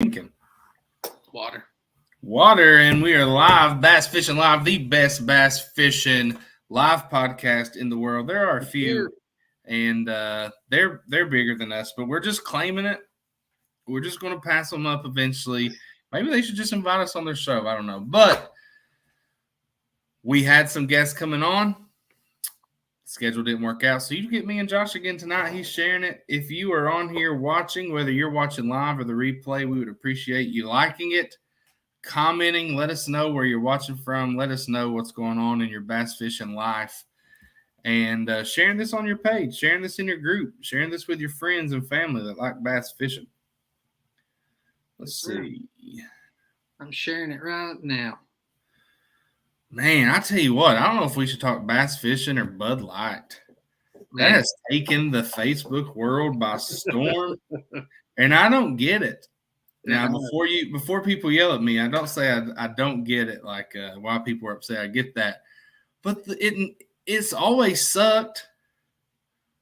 drinking? Water, and we are live, Bass Fishing Live, the best bass fishing live podcast in the world. There are a few, and they're bigger than us, but we're just claiming it. We're just going to pass them up eventually. Maybe they should just invite us on their show. I don't know, but we had some guests coming on. Schedule didn't work out, so you get me and Josh again tonight. He's sharing it. If you are on here watching, whether you're watching live or the replay, we would appreciate you liking it, commenting. Let us know where you're watching from. Let us know what's going on in your bass fishing life, and sharing this on your page, sharing this in your group, sharing this with your friends and family that like bass fishing. Let's see. I'm sharing it right now. Man, I tell you what, I don't know if we should talk bass fishing or Bud Light. That has taken the Facebook world by storm, and I don't get it. Now, before people yell at me, I don't say I don't get it, like why people are upset. I get that, but it's always sucked.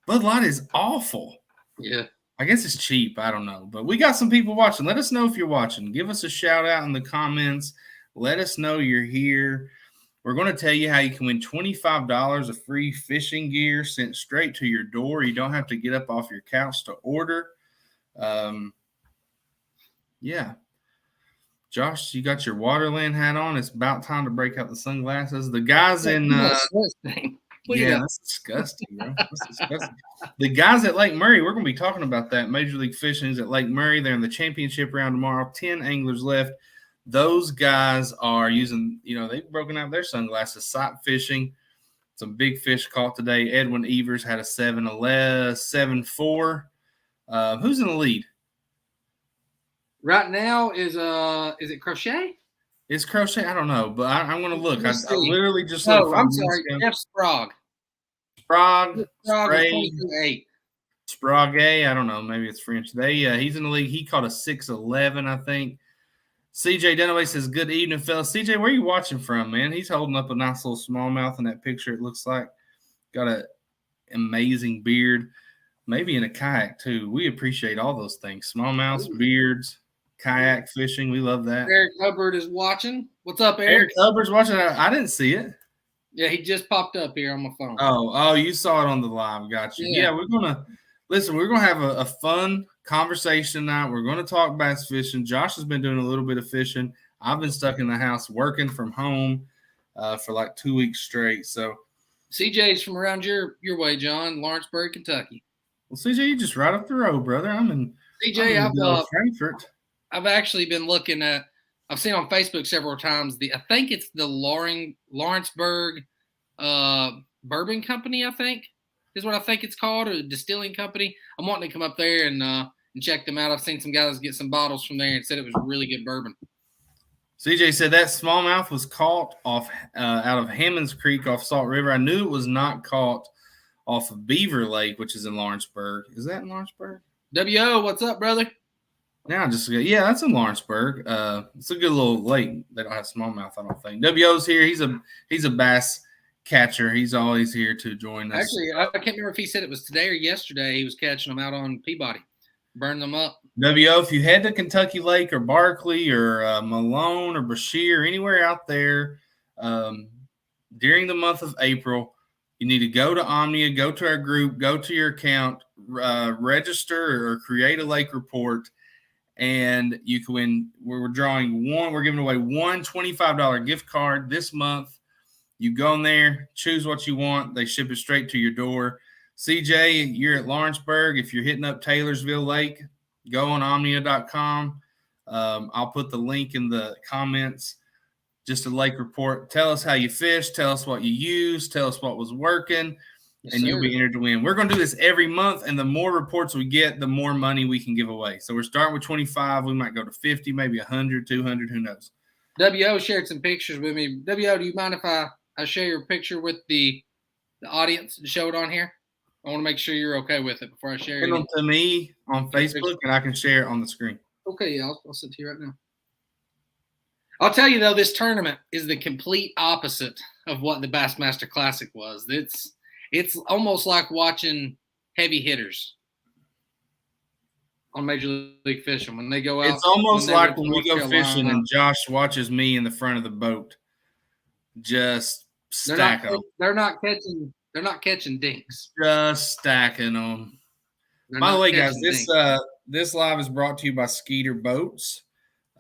Bud Light is awful. Yeah. I guess it's cheap. I don't know, but we got some people watching. Let us know if you're watching. Give us a shout out in the comments. Let us know you're here. We're going to tell you how you can win $25 of free fishing gear sent straight to your door. You don't have to get up off your couch to order. Yeah. Josh, you got your Waterland hat on. It's about time to break out the sunglasses. The guys in that's disgusting, bro. That's disgusting. The guys at Lake Murray, we're going to be talking about that. Major League Fishing is at Lake Murray. They're in the championship round tomorrow. 10 anglers left. Those guys are using, they've broken out their sunglasses, sight fishing. Some big fish caught today. Edwin Evers had a 7.4. Who's in the lead? Right now is it Crochet? It's Crochet. I don't know, but I'm going to look. I literally just looked. I'm sorry. Jeff Sprague. Sprague. Sprague. I don't know. Maybe it's French. He's in the league. He caught a 6.11, I think. CJ Dunaway says, good evening, fellas. CJ, where are you watching from, man? He's holding up a nice little smallmouth in that picture, it looks like. Got an amazing beard. Maybe in a kayak, too. We appreciate all those things. Smallmouths, beards, kayak fishing. We love that. Eric Hubbard is watching. What's up, Eric? Eric Hubbard's watching. I didn't see it. Yeah, he just popped up here on my phone. Oh, you saw it on the live. Got you. Yeah, we're going to have a fun conversation tonight. We're going to talk bass fishing. Josh has been doing a little bit of fishing. I've been stuck in the house working from home for like 2 weeks straight. So CJ's from around your way, John, Lawrenceburg, Kentucky. Well, CJ, you just right up the road, brother. I'm in Frankfurt. I've actually been looking at. I've seen on Facebook several times. I think it's the Lawrenceburg Bourbon Company. I think is what I think it's called, or a distilling company. I'm wanting to come up there and check them out. I've seen some guys get some bottles from there and said it was really good bourbon. CJ said that smallmouth was caught off out of Hammond's Creek off Salt River. I knew it was not caught off of Beaver Lake, which is in Lawrenceburg. Is that in Lawrenceburg? W.O., what's up, brother? That's in Lawrenceburg. It's a good little lake. They don't have smallmouth, I don't think. W.O.'s here. He's a bass catcher. He's always here to join us. Actually, I can't remember if he said it was today or yesterday. He was catching them out on Peabody, burning them up. W.O., if you head to Kentucky Lake or Barkley or Malone or Brashear, anywhere out there during the month of April, you need to go to Omnia, go to our group, go to your account, register or create a lake report, and you can win. We're giving away one $25 gift card this month. You go in there, choose what you want. They ship it straight to your door. CJ, you're at Lawrenceburg. If you're hitting up Taylorsville Lake, go on omnia.com. I'll put the link in the comments. Just a lake report. Tell us how you fish. Tell us what you used. Tell us what was working, you'll be entered to win. We're going to do this every month, and the more reports we get, the more money we can give away. So we're starting with 25. We might go to 50, maybe 100, 200, who knows. W.O. shared some pictures with me. W.O., do you mind if I share your picture with the audience and show it on here? I want to make sure you're okay with it before I share it. Send them to me on Facebook, and I can share it on the screen. Okay, yeah, I'll send it to you right now. I'll tell you, though, this tournament is the complete opposite of what the Bassmaster Classic was. It's almost like watching heavy hitters on Major League Fishing when they go out. It's almost like when we go Carolina, fishing and Josh watches me in the front of the boat, just stacking them. They're not catching dinks. Just stacking them. By the way, guys, this live is brought to you by Skeeter Boats.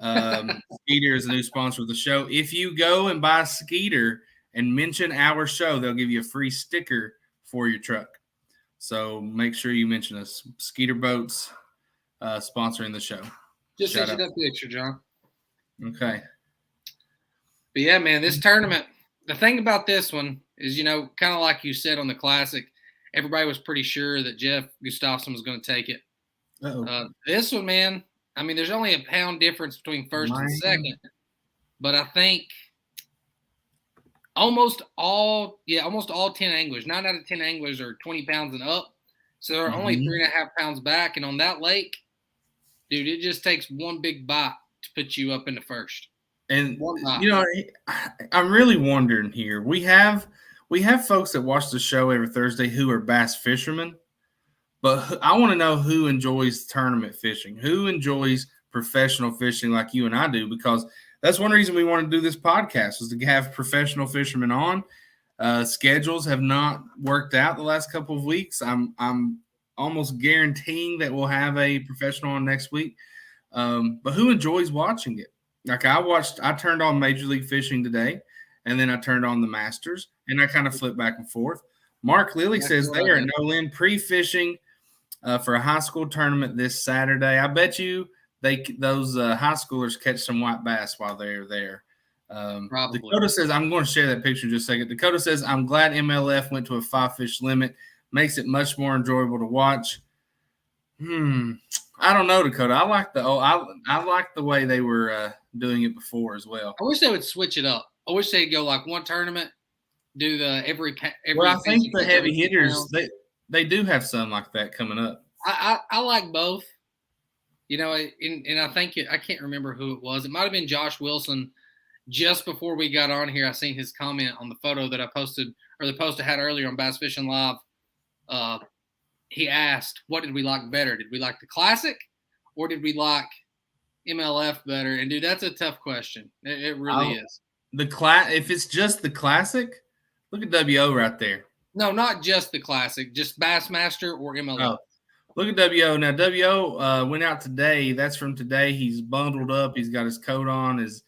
Skeeter is a new sponsor of the show. If you go and buy Skeeter and mention our show, they'll give you a free sticker for your truck. So make sure you mention us. Skeeter Boats sponsoring the show. Just send you that picture, John. Okay. But yeah, man, this tournament, the thing about this one is, kind of like you said on the Classic, everybody was pretty sure that Jeff Gustafson was going to take it. This one, man, I mean, there's only a pound difference between first and second, but I think almost all 10 anglers, 9 out of 10 anglers are 20 pounds and up. So they're only 3.5 pounds back. And on that lake, dude, it just takes one big bite to put you up into first. And, I'm really wondering here. We have folks that watch the show every Thursday who are bass fishermen. But I want to know who enjoys tournament fishing, who enjoys professional fishing like you and I do, because that's one reason we want to do this podcast is to have professional fishermen on. Schedules have not worked out the last couple of weeks. I'm almost guaranteeing that we'll have a professional on next week. But who enjoys watching it? Like I turned on Major League Fishing today, and then I turned on the Masters, and I kind of flipped back and forth. Mark Lilly says they are at Nolan pre-fishing for a high school tournament this Saturday. I bet you those high schoolers catch some white bass while they're there. Probably. Dakota says, I'm going to share that picture in just a second. Dakota says, I'm glad MLF went to a 5-fish limit. Makes it much more enjoyable to watch. I don't know, Dakota. I like the way they were doing it before as well. I wish they would switch it up. I wish they'd go like one tournament, do the every. Well, I think the heavy hitters they do have some like that coming up. I like both. And I think I can't remember who it was. It might have been Josh Wilson. Just before we got on here, I seen his comment on the photo that I posted, or the post I had earlier on Bass Fishing Live. He asked, what did we like better? Did we like the Classic or did we like MLF better? And, dude, that's a tough question. It really is. If it's just the Classic, look at WO right there. No, not just the Classic, just Bassmaster or MLF. Oh, look at WO. Now, WO went out today. That's from today. He's bundled up. He's got his coat on, his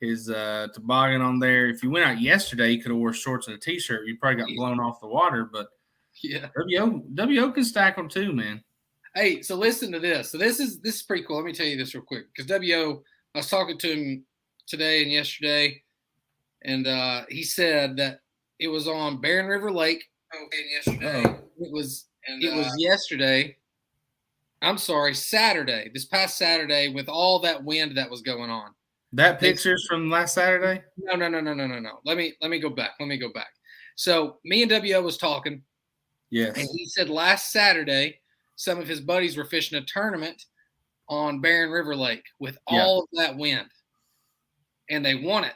toboggan on there. If you went out yesterday, you could have wore shorts and a T-shirt. You probably got blown off the water, but yeah, WO can stack them too, man. Hey, so listen to this. So this is pretty cool. Let me tell you this real quick, because WO, I was talking to him today and yesterday, and he said that it was on Barren River Lake. Yesterday. It was yesterday. I'm sorry, Saturday. This past Saturday, with all that wind that was going on. That picture's from last Saturday? No. Let me go back. So me and WO was talking. Yes. And he said last Saturday, some of his buddies were fishing a tournament on Barren River Lake with all of that wind. And they won it.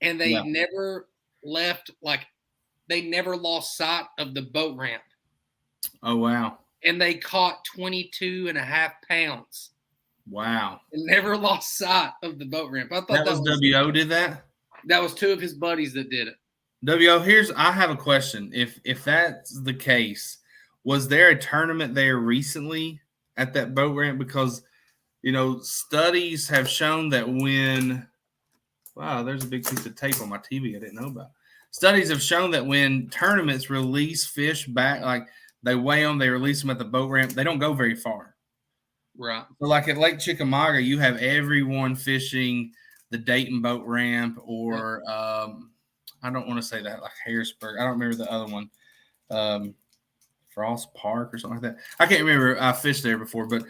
And they never lost sight of the boat ramp. Oh, wow. And they caught 22.5 pounds. Wow. And never lost sight of the boat ramp. I thought that was WO did that? That was two of his buddies that did it. WO, I have a question. If that's the case, was there a tournament there recently at that boat ramp? Because, studies have shown that there's a big piece of tape on my TV I didn't know about. Studies have shown that when tournaments release fish back, like they weigh them, they release them at the boat ramp, they don't go very far. Right. So like at Lake Chickamauga, you have everyone fishing the Dayton boat ramp or I don't want to say that, like Harrisburg. I don't remember the other one. Frost Park or something like that. I can't remember. I fished there before, but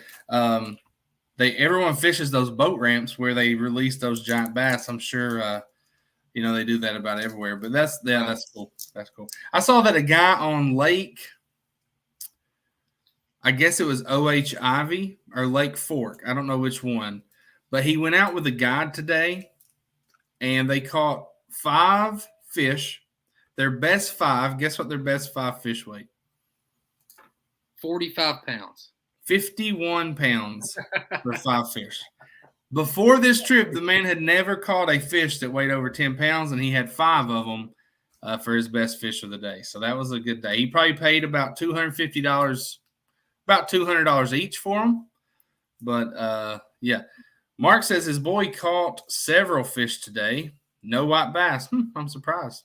everyone fishes those boat ramps where they release those giant bass. I'm sure they do that about everywhere. But that's cool. That's cool. I saw that a guy on Lake, I guess it was O.H. Ivy or Lake Fork. I don't know which one. But he went out with a guide today, and they caught 5 fish. Their best 5. Guess what their best 5 fish weighed? 45 pounds. 51 pounds for 5 fish. Before this trip, the man had never caught a fish that weighed over 10 pounds, and he had 5 of them for his best fish of the day. So that was a good day. He probably paid about $250, about $200 each for them. But, yeah. Mark says his boy caught several fish today. No white bass. I'm surprised.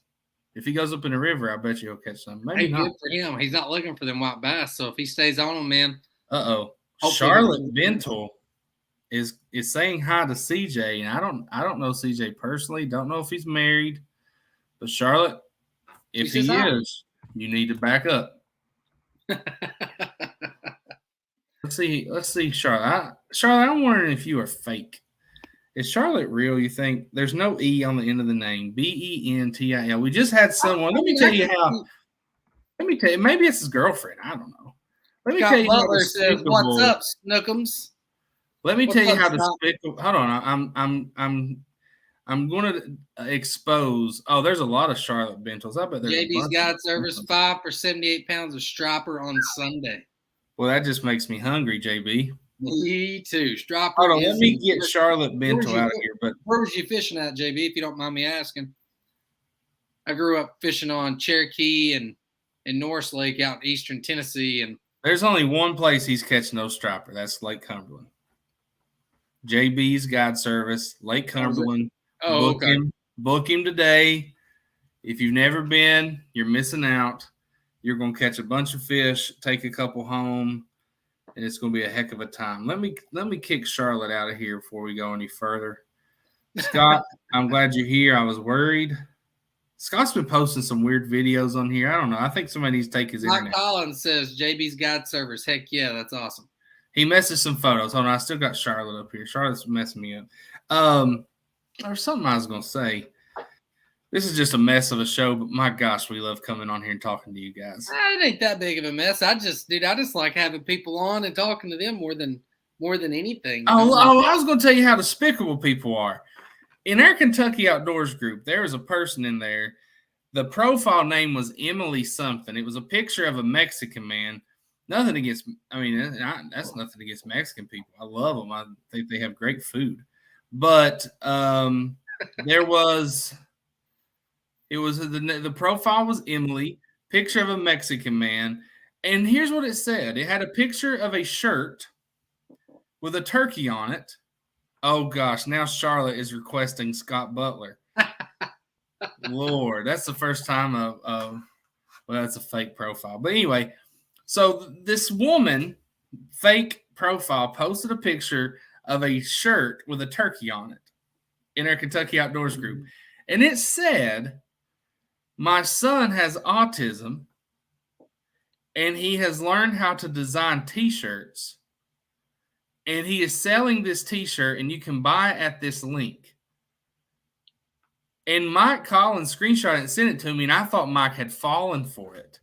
If he goes up in the river, I bet you he'll catch some. Maybe not. Good for him. He's not looking for them white bass. So if he stays on them, man. Charlotte Bentel is saying hi to CJ, and I don't know CJ personally. Don't know if he's married, but Charlotte, if he is, you need to back up. Let's see, Charlotte. Charlotte, I'm wondering if you are fake. Is Charlotte real, you think? There's no E on the end of the name. Bentil. We just had someone. Let me tell you. Maybe it's his girlfriend. I don't know. Let me tell you Butler says, "What's up, Snookums?" Let me tell you how despicable. Hold on. I'm going to expose. Oh, there's a lot of Charlotte Bentals. I bet there's JB's Guide Service 5 for 78 pounds of striper on Sunday. Well, that just makes me hungry, JB. Me too. Striper. Hold on, let me get Charlotte Bentel out of here. But where was you fishing at, JB? If you don't mind me asking. I grew up fishing on Cherokee and Norris Lake out in eastern Tennessee, and there's only one place he's catching those striper. That's Lake Cumberland. JB's Guide Service, Lake Cumberland. Oh, okay. Book him today. If you've never been, you're missing out. You're going to catch a bunch of fish, take a couple home, and it's going to be a heck of a time. Let me kick Charlotte out of here before we go any further. Scott, I'm glad you're here. I was worried. Scott's been posting some weird videos on here. I don't know. I think somebody needs to take his internet. Mike Collins says JB's Guide Service. Heck yeah, that's awesome. He messaged some photos. Hold on, I still got Charlotte up here. Charlotte's messing me up. There's something I was going to say. This is just a mess of a show, but my gosh, we love coming on here and talking to you guys. It ain't that big of a mess. I just like having people on and talking to them more than anything. I was going to tell you how despicable people are. In our Kentucky Outdoors group, there was a person in there. The profile name was Emily something. It was a picture of a Mexican man. Nothing against, that's nothing against Mexican people. I love them. I think they have great food. But there was... the profile was Emily, picture of a Mexican man, and here's what it said. It had a picture of a shirt with a turkey on it. Oh gosh, now Charlotte is requesting Scott Butler. Lord, that's the first time well, that's a fake profile. But anyway, so this woman, fake profile, posted a picture of a shirt with a turkey on it in our Kentucky Outdoors group. And it said, "My son has autism, and he has learned how to design T-shirts, and he is selling this T-shirt, and you can buy it at this link." And Mike Collins screenshot it and sent it to me, and I thought Mike had fallen for it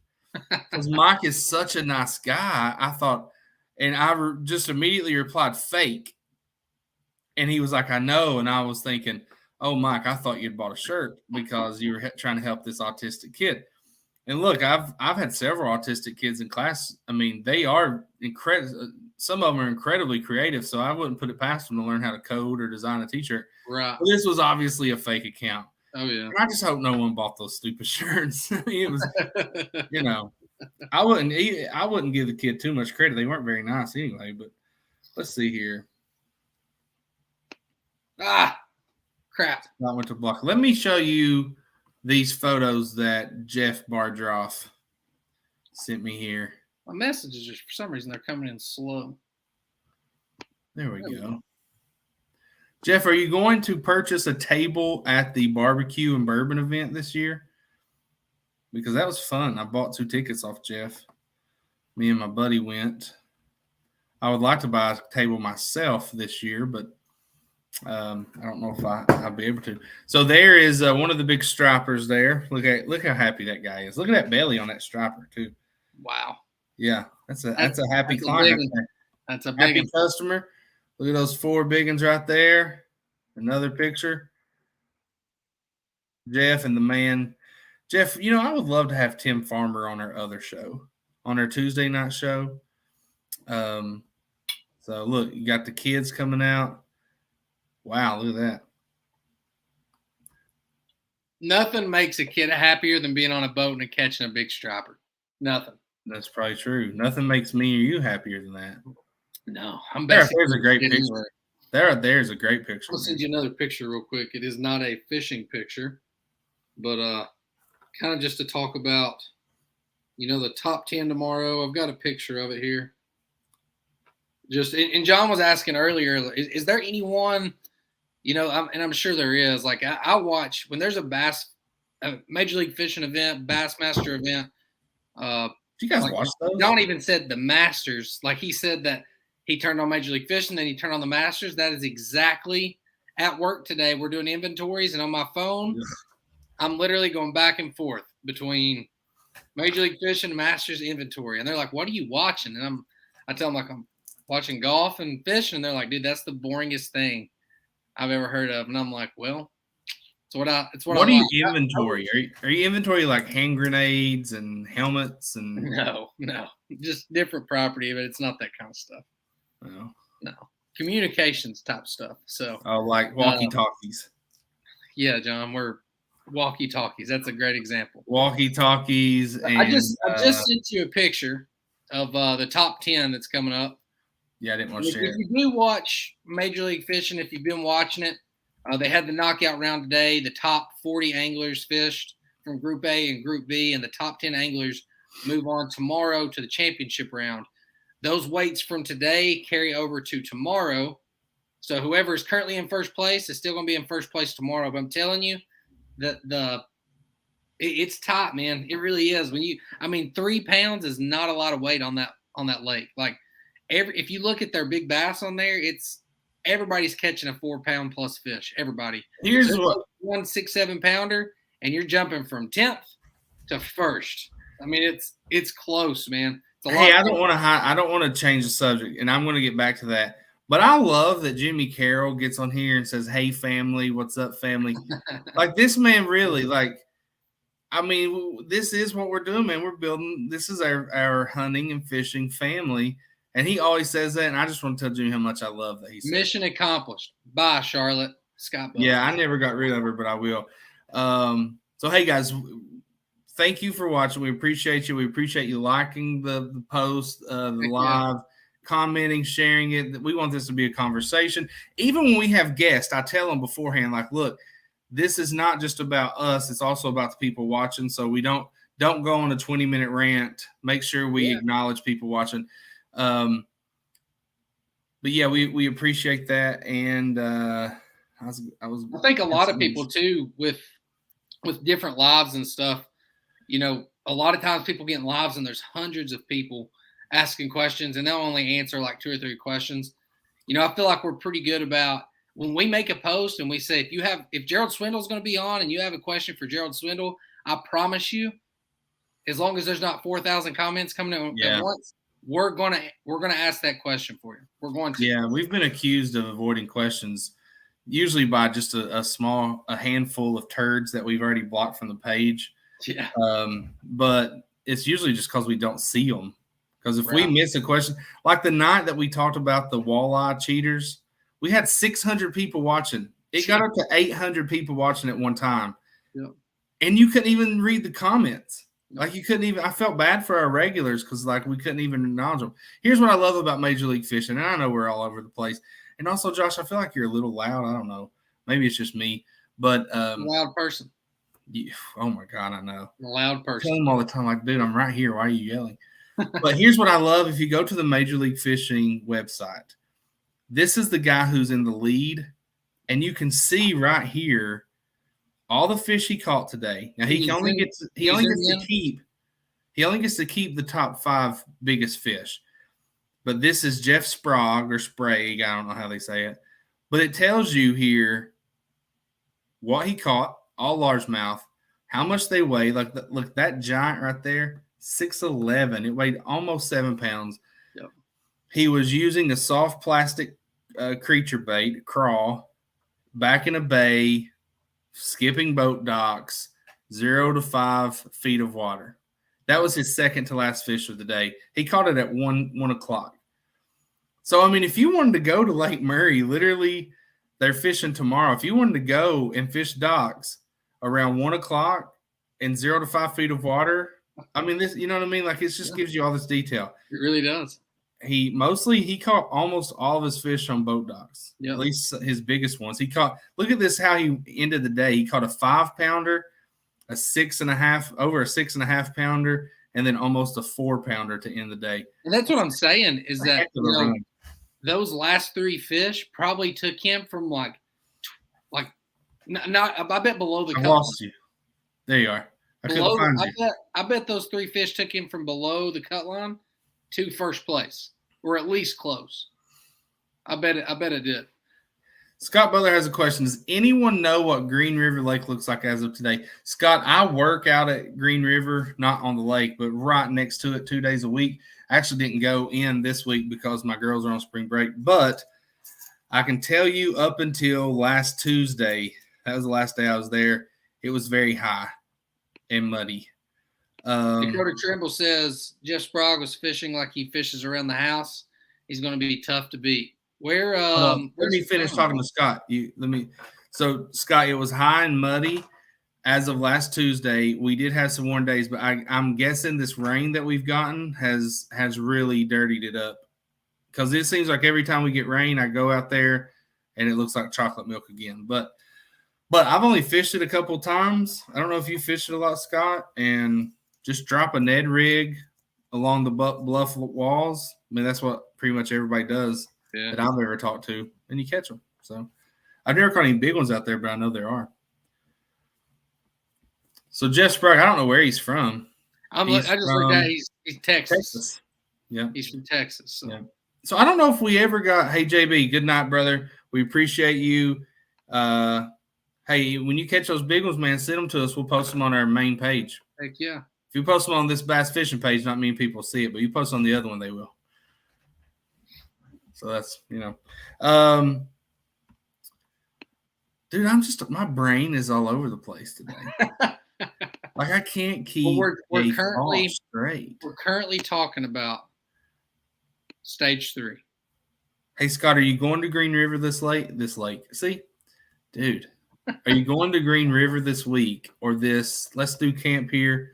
because Mike is such a nice guy. I thought, and I just immediately replied, "Fake," and he was like, "I know," and I was thinking, "Oh, Mike, I thought you'd bought a shirt because you were trying to help this autistic kid." And look, I've had several autistic kids in class. I mean, they are incredible. Some of them are incredibly creative, so I wouldn't put it past them to learn how to code or design a T-shirt. Right. But this was obviously a fake account. Oh yeah. And I just hope no one bought those stupid shirts. I mean, it was, I wouldn't give the kid too much credit. They weren't very nice anyway. But let's see here. Crap. I went to block. Let me show you these photos that Jeff Bardroff sent me here. My messages are, for some reason, they're coming in slow. There we go. Jeff, are you going to purchase a table at the barbecue and bourbon event this year? Because that was fun. I bought 2 tickets off Jeff. Me and my buddy went. I would like to buy a table myself this year, but I don't know if I'll be able to. So there is one of the big stripers there. Look how happy that guy is. Look at that belly on that striper too. Wow. Yeah, that's a happy client. That's a big happy customer. Look at those 4 big ones right there. Another picture. Jeff and the man. Jeff, I would love to have Tim Farmer on our other show, on our Tuesday night show. So look, you got the kids coming out. Wow, look at that. Nothing makes a kid happier than being on a boat and catching a big striper. Nothing. That's probably true. Nothing makes me or you happier than that. No, I'm basically. There's a great picture. Anywhere. There's a great picture. I'll send you another picture real quick. It is not a fishing picture, but kind of just to talk about, the top 10 tomorrow. I've got a picture of it here. And John was asking earlier, is there anyone, and I'm sure there is. Like I watch when there's a Major League Fishing event, Bassmaster event. Do you guys watch those? John even said the Masters. Like he said that he turned on Major League Fishing, then he turned on the Masters. That is exactly at work today. We're doing inventories, and on my phone, I'm literally going back and forth between Major League Fishing and Masters inventory. And they're like, "What are you watching?" And I tell them like I'm watching golf and fishing, and they're like, "Dude, that's the boringest thing I've ever heard of." And I'm like, "Well, it's what do you inventory? Are you inventory like hand grenades and helmets and No, just different property, but it's not that kind of stuff. No, communications type stuff. So like walkie-talkies. Yeah, John, we're walkie-talkies. That's a great example. Walkie-talkies. And I just sent you a picture of the top 10 that's coming up. Yeah, I didn't want to share. If you do watch Major League Fishing, if you've been watching it, they had the knockout round today. The top 40 anglers fished from Group A and Group B, and the top 10 anglers move on tomorrow to the championship round. Those weights from today carry over to tomorrow. So whoever is currently in first place is still going to be in first place tomorrow. But I'm telling you that it's tight, man. It really is. 3 pounds is not a lot of weight on that lake. Like if you look at their big bass on there, everybody's catching a 4 pound plus fish. Everybody. Here's what 1 6 7 pounder, and you're jumping from 10th to first. It's close, man. Hey, I don't want to change the subject, and I'm going to get back to that. But I love that Jimmy Carroll gets on here and says, "Hey, family, what's up, family?" Like this man really, this is what we're doing, man. We're building. This is our hunting and fishing family, and he always says that. And I just want to tell Jimmy how much I love that he said. Mission accomplished. Bye, Charlotte. Scott Butler. Yeah, I never got rid of her, but I will. So hey, guys. Thank you for watching. We appreciate you. We appreciate you liking the post, the live, commenting, sharing it. We want this to be a conversation. Even when we have guests, I tell them beforehand, like, look, this is not just about us. It's also about the people watching. So we don't go on a 20-minute rant. Make sure we acknowledge people watching. But yeah, we appreciate that. And I think a lot of people too with different lives and stuff. A lot of times people get in lives and there's hundreds of people asking questions and they'll only answer like 2 or 3 questions. I feel like we're pretty good about when we make a post and we say, if Gerald Swindle's going to be on and you have a question for Gerald Swindle, I promise you, as long as there's not 4,000 comments coming in at once, we're going to ask that question for you. We're going to. Yeah, we've been accused of avoiding questions, usually by just a handful of turds that we've already blocked from the page. Yeah. But it's usually just because we don't see them. Because if we miss a question, like the night that we talked about the walleye cheaters, we had 600 people watching. It got up to 800 people watching at one time. Yeah. And you couldn't even read the comments. Like you couldn't even – I felt bad for our regulars because like we couldn't even acknowledge them. Here's what I love about Major League Fishing, and I know we're all over the place. And also, Josh, I feel like you're a little loud. I don't know. Maybe it's just me. But I'm a loud person. Oh, my God, I know. I'm a loud person. I tell them all the time, like, dude, I'm right here. Why are you yelling? But here's what I love. If you go to the Major League Fishing website, this is the guy who's in the lead, and you can see right here all the fish he caught today. Now he only gets to keep the top 5 biggest fish. But this is Jeff Sprague or Sprague. I don't know how they say it. But it tells you here what he caught, all largemouth, how much they weigh. Look, that giant right there, 6'11". It weighed almost 7 pounds. Yep. He was using a soft plastic creature bait, crawl, back in a bay, skipping boat docks, 0 to 5 feet of water. That was his second to last fish of the day. He caught it at 1 o'clock. So, I mean, if you wanted to go to Lake Murray, literally, they're fishing tomorrow. If you wanted to go and fish docks around 1 o'clock in 0 to 5 feet of water, I mean, this, you know what I mean? Like, it just gives you all this detail. It really does. He caught almost all of his fish on boat docks, Yep. at least his biggest ones. He caught, look at this, how he ended the day. He caught a 5-pounder, a 6.5, over a 6.5-pounder, and then almost a 4-pounder to end the day. And that's what I'm saying is that, Heck of a run. those last 3 fish probably took him from like not I bet below the I cut lost you. There you are. I couldn't find you. I bet those 3 fish took him from below the cut line to first place, or at least close. I bet it did. Scott Butler has a question. Does anyone know what Green River Lake looks like as of today? Scott, I work out at Green River, not on the lake, but right next to it 2 days a week. I actually didn't go in this week because my girls are on spring break, but I can tell you up until last Tuesday, that was the last day I was there, it was very high and muddy. Dakota Trimble says Jeff Sprague was fishing like he fishes around the house. He's going to be tough to beat. Where? Let me finish talking to Scott. So Scott, it was high and muddy as of last Tuesday. We did have some warm days, but I'm guessing this rain that we've gotten has really dirtied it up, because it seems like every time we get rain, I go out there and it looks like chocolate milk again. But I've only fished it a couple of times. I don't know if you fished it a lot, Scott, and just drop a Ned rig along the bluff walls. I mean, that's what pretty much everybody does that I've ever talked to, and you catch them. So I've never caught any big ones out there, but I know there are. So Jeff Sprague, I don't know where he's from. I just looked at he's Texas. Yeah, he's from Texas. So. Yeah. So I don't know if we ever got. Hey JB, good night, brother. We appreciate you. Hey, when you catch those big ones, man, send them to us. We'll post them on our main page. Heck yeah. If you post them on this bass fishing page, not many people see it, but you post on the other one, they will. So that's, dude, my brain is all over the place today. Like, I can't keep we're currently straight. We're currently talking about stage 3. Hey, Scott, are you going to Green River this lake? See, dude, are you going to Green River this week or this? Let's do camp here.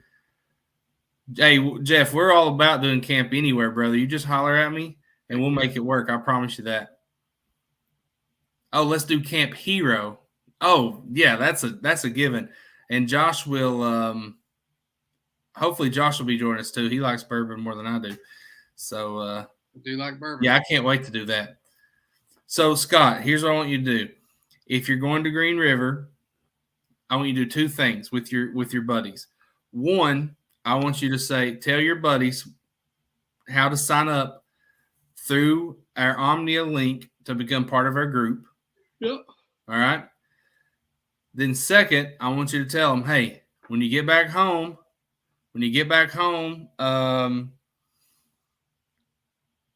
Hey, Jeff, we're all about doing camp anywhere, brother. You just holler at me and we'll make it work. I promise you that. Oh, let's do Camp Hero. Oh, yeah, that's a given. And Josh will hopefully Josh will be joining us too. He likes bourbon more than I do. So I do like bourbon. Yeah, I can't wait to do that. So Scott, here's what I want you to do. If you're going to Green River, I want you to do 2 things with your buddies. One, I want you to tell your buddies how to sign up through our Omnia link to become part of our group. Yep. All right. Then second, I want you to tell them, hey, when you get back home,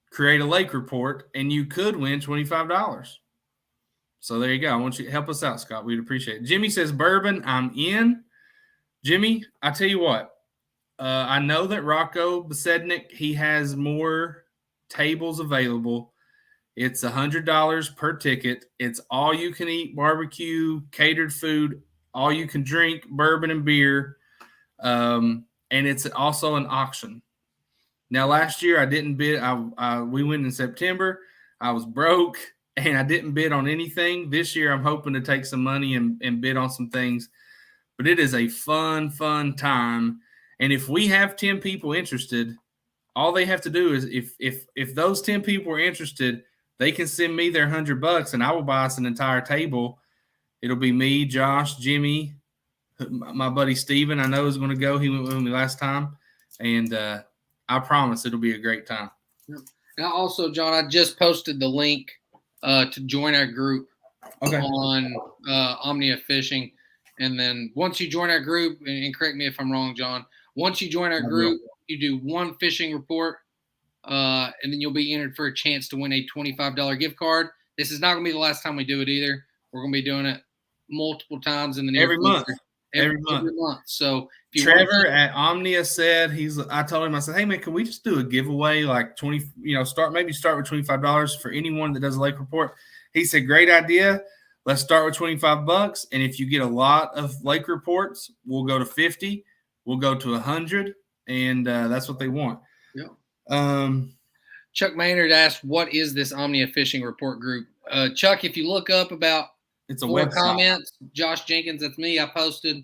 create a lake report and you could win $25. So there you go. I want you to help us out, Scott. We'd appreciate it. Jimmy says, bourbon, I'm in. Jimmy, I tell you what, I know that Rocco Besednik, he has more tables available. It's $100 per ticket. It's all you can eat barbecue, catered food, all you can drink, bourbon and beer. And it's also an auction. Now, last year I didn't bid. We went in September. I was broke and I didn't bid on anything. This year I'm hoping to take some money and bid on some things. But it is a fun time. And if we have 10 people interested, all they have to do is if those 10 people are interested, they can send me their $100 and I will buy us an entire table. It'll be me, Josh, Jimmy, my buddy Steven, I know is going to go. He went with me last time. And I promise it'll be a great time. And also, John, I just posted the link to join our group on Omnia Fishing. And then once you join our group, and correct me if I'm wrong, John, once you join our group, you do 1 fishing report, and then you'll be entered for a chance to win a $25 gift card. This is not going to be the last time we do it either. We're going to be doing it multiple times in the near future. Month. every month. So if you Trevor at Omnia said I told him, I said, hey man, can we just do a giveaway like 20, start with $25 for anyone that does a lake report? He said, great idea. Let's start with $25. And if you get a lot of lake reports, we'll go to 50, we'll go to 100. And that's what they want. Yeah. Chuck Maynard asked, what is this Omnia Fishing Report group? Chuck, if you look up about it's a 4 website. Comments, Josh Jenkins, that's me. I posted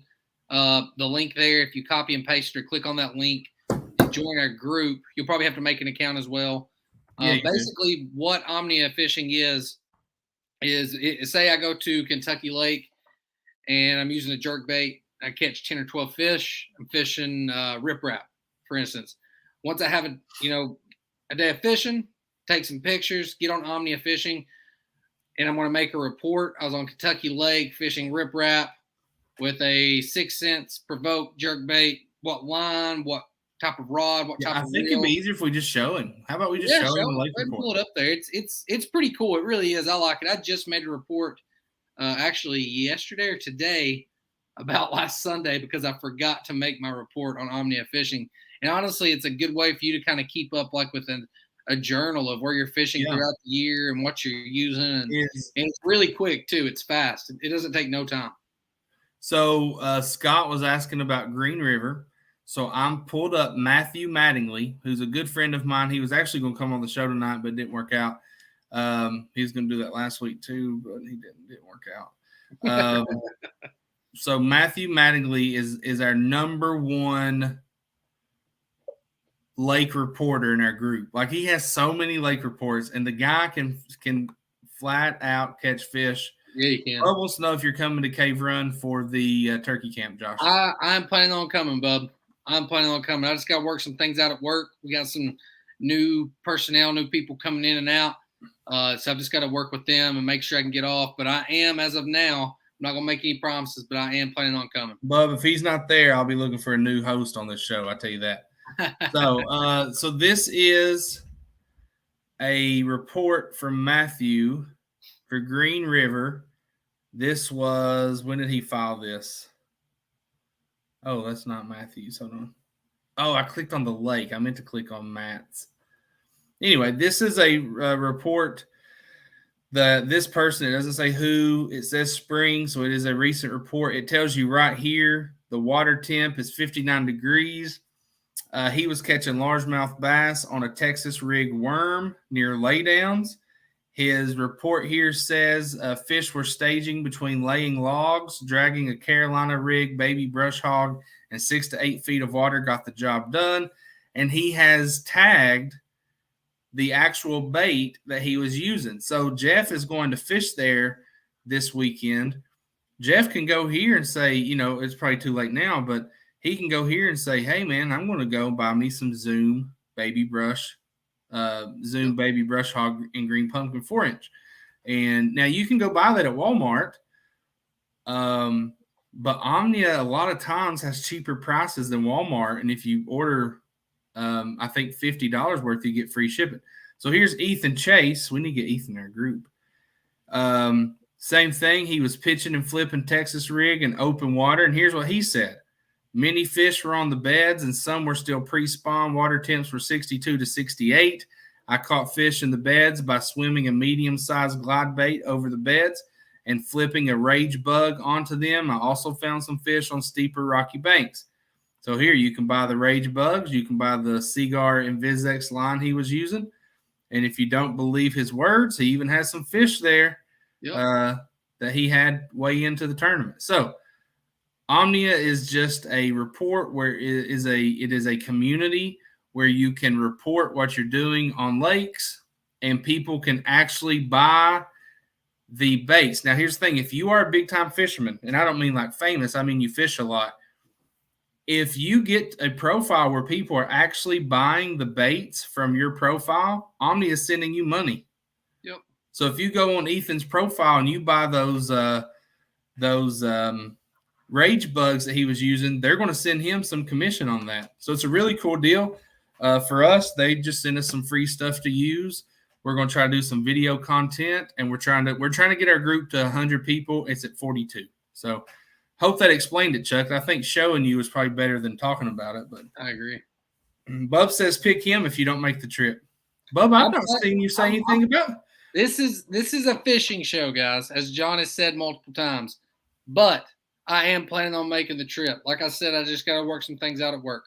the link there. If you copy and paste or click on that link and join our group, you'll probably have to make an account as well. Basically, what Omnia Fishing is say I go to Kentucky Lake and I'm using a jerk bait. I catch 10 or 12 fish. I'm fishing riprap, for instance. Once I have a day of fishing, take some pictures, get on Omnia Fishing, and I'm going to make a report. I was on Kentucky Lake fishing riprap with a 6 cents provoke jerk bait. What line, what type of rod, what type of reel. I think it'd be easier if we just show him. How about we just show him the lake report? Pull it up there. It's pretty cool. It really is. I like it. I just made a report actually yesterday or today about last Sunday because I forgot to make my report on Omnia Fishing. And honestly, it's a good way for you to kind of keep up like with a journal of where you're fishing throughout the year and what you're using. And it's really quick too. It's fast. It doesn't take no time. So Scott was asking about Green River. So I'm pulled up Matthew Mattingly, who's a good friend of mine. He was actually going to come on the show tonight, but it didn't work out. He was going to do that last week too, but he didn't work out. So Matthew Mattingly is our number one lake reporter in our group. Like he has so many lake reports, and the guy can flat out catch fish. Yeah, you can. Let us know if you're coming to Cave Run for the turkey camp, Josh. I'm planning on coming, bub. I'm planning on coming. I just got to work some things out at work. We got some new personnel, new people coming in and out. So I've just got to work with them and make sure I can get off. But I am, as of now, I'm not going to make any promises, but I am planning on coming. Bub, if he's not there, I'll be looking for a new host on this show. I tell you that. So this is a report from Matthew for Green River. This was, when did he file this? Oh, that's not Matthew's. Hold on. Oh, I clicked on the lake. I meant to click on Matt's. Anyway, this is a report that this person, it doesn't say who, it says spring, so it is a recent report. It tells you right here the water temp is 59 degrees. He was catching largemouth bass on a Texas rig worm near laydowns. His report here says fish were staging between laying logs, dragging a Carolina rig, baby brush hog, and 6 to 8 feet of water got the job done. And he has tagged the actual bait that he was using. So Jeff is going to fish there this weekend. Jeff can go here and say, it's probably too late now, but he can go here and say, hey, man, I'm going to go buy me some Zoom baby brush hog and green pumpkin 4-inch. And now you can go buy that at Walmart. But Omnia a lot of times has cheaper prices than Walmart. And if you order, I think $50 worth, you get free shipping. So here's Ethan Chase. We need to get Ethan in our group. Same thing. He was pitching and flipping Texas rig in open water. And here's what he said. Many fish were on the beds and some were still pre-spawn. Water temps were 62 to 68. I caught fish in the beds by swimming a medium-sized glide bait over the beds and flipping a rage bug onto them. I also found some fish on steeper rocky banks. So here you can buy the rage bugs. You can buy the Seagar Invisex line he was using. And if you don't believe his words, he even has some fish there that he had way into the tournament. So Omnia is just a report where it is a community where you can report what you're doing on lakes and people can actually buy the baits. Now, here's the thing. If you are a big-time fisherman, and I don't mean like famous, I mean you fish a lot. If you get a profile where people are actually buying the baits from your profile, Omnia is sending you money. Yep. So if you go on Ethan's profile and you buy those rage bugs that he was using, they're going to send him some commission on that. So it's a really cool deal. For us, they just send us some free stuff to use. We're going to try to do some video content, and we're trying to get our group to 100 people. It's at 42. So Hope that explained it, Chuck. I think showing you is probably better than talking about it. But I agree. Bub says pick him if you don't make the trip. Bub, I've not seen you say anything about it. This is a fishing show, guys, as John has said multiple times. But I am planning on making the trip. Like I said, I just got to work some things out at work.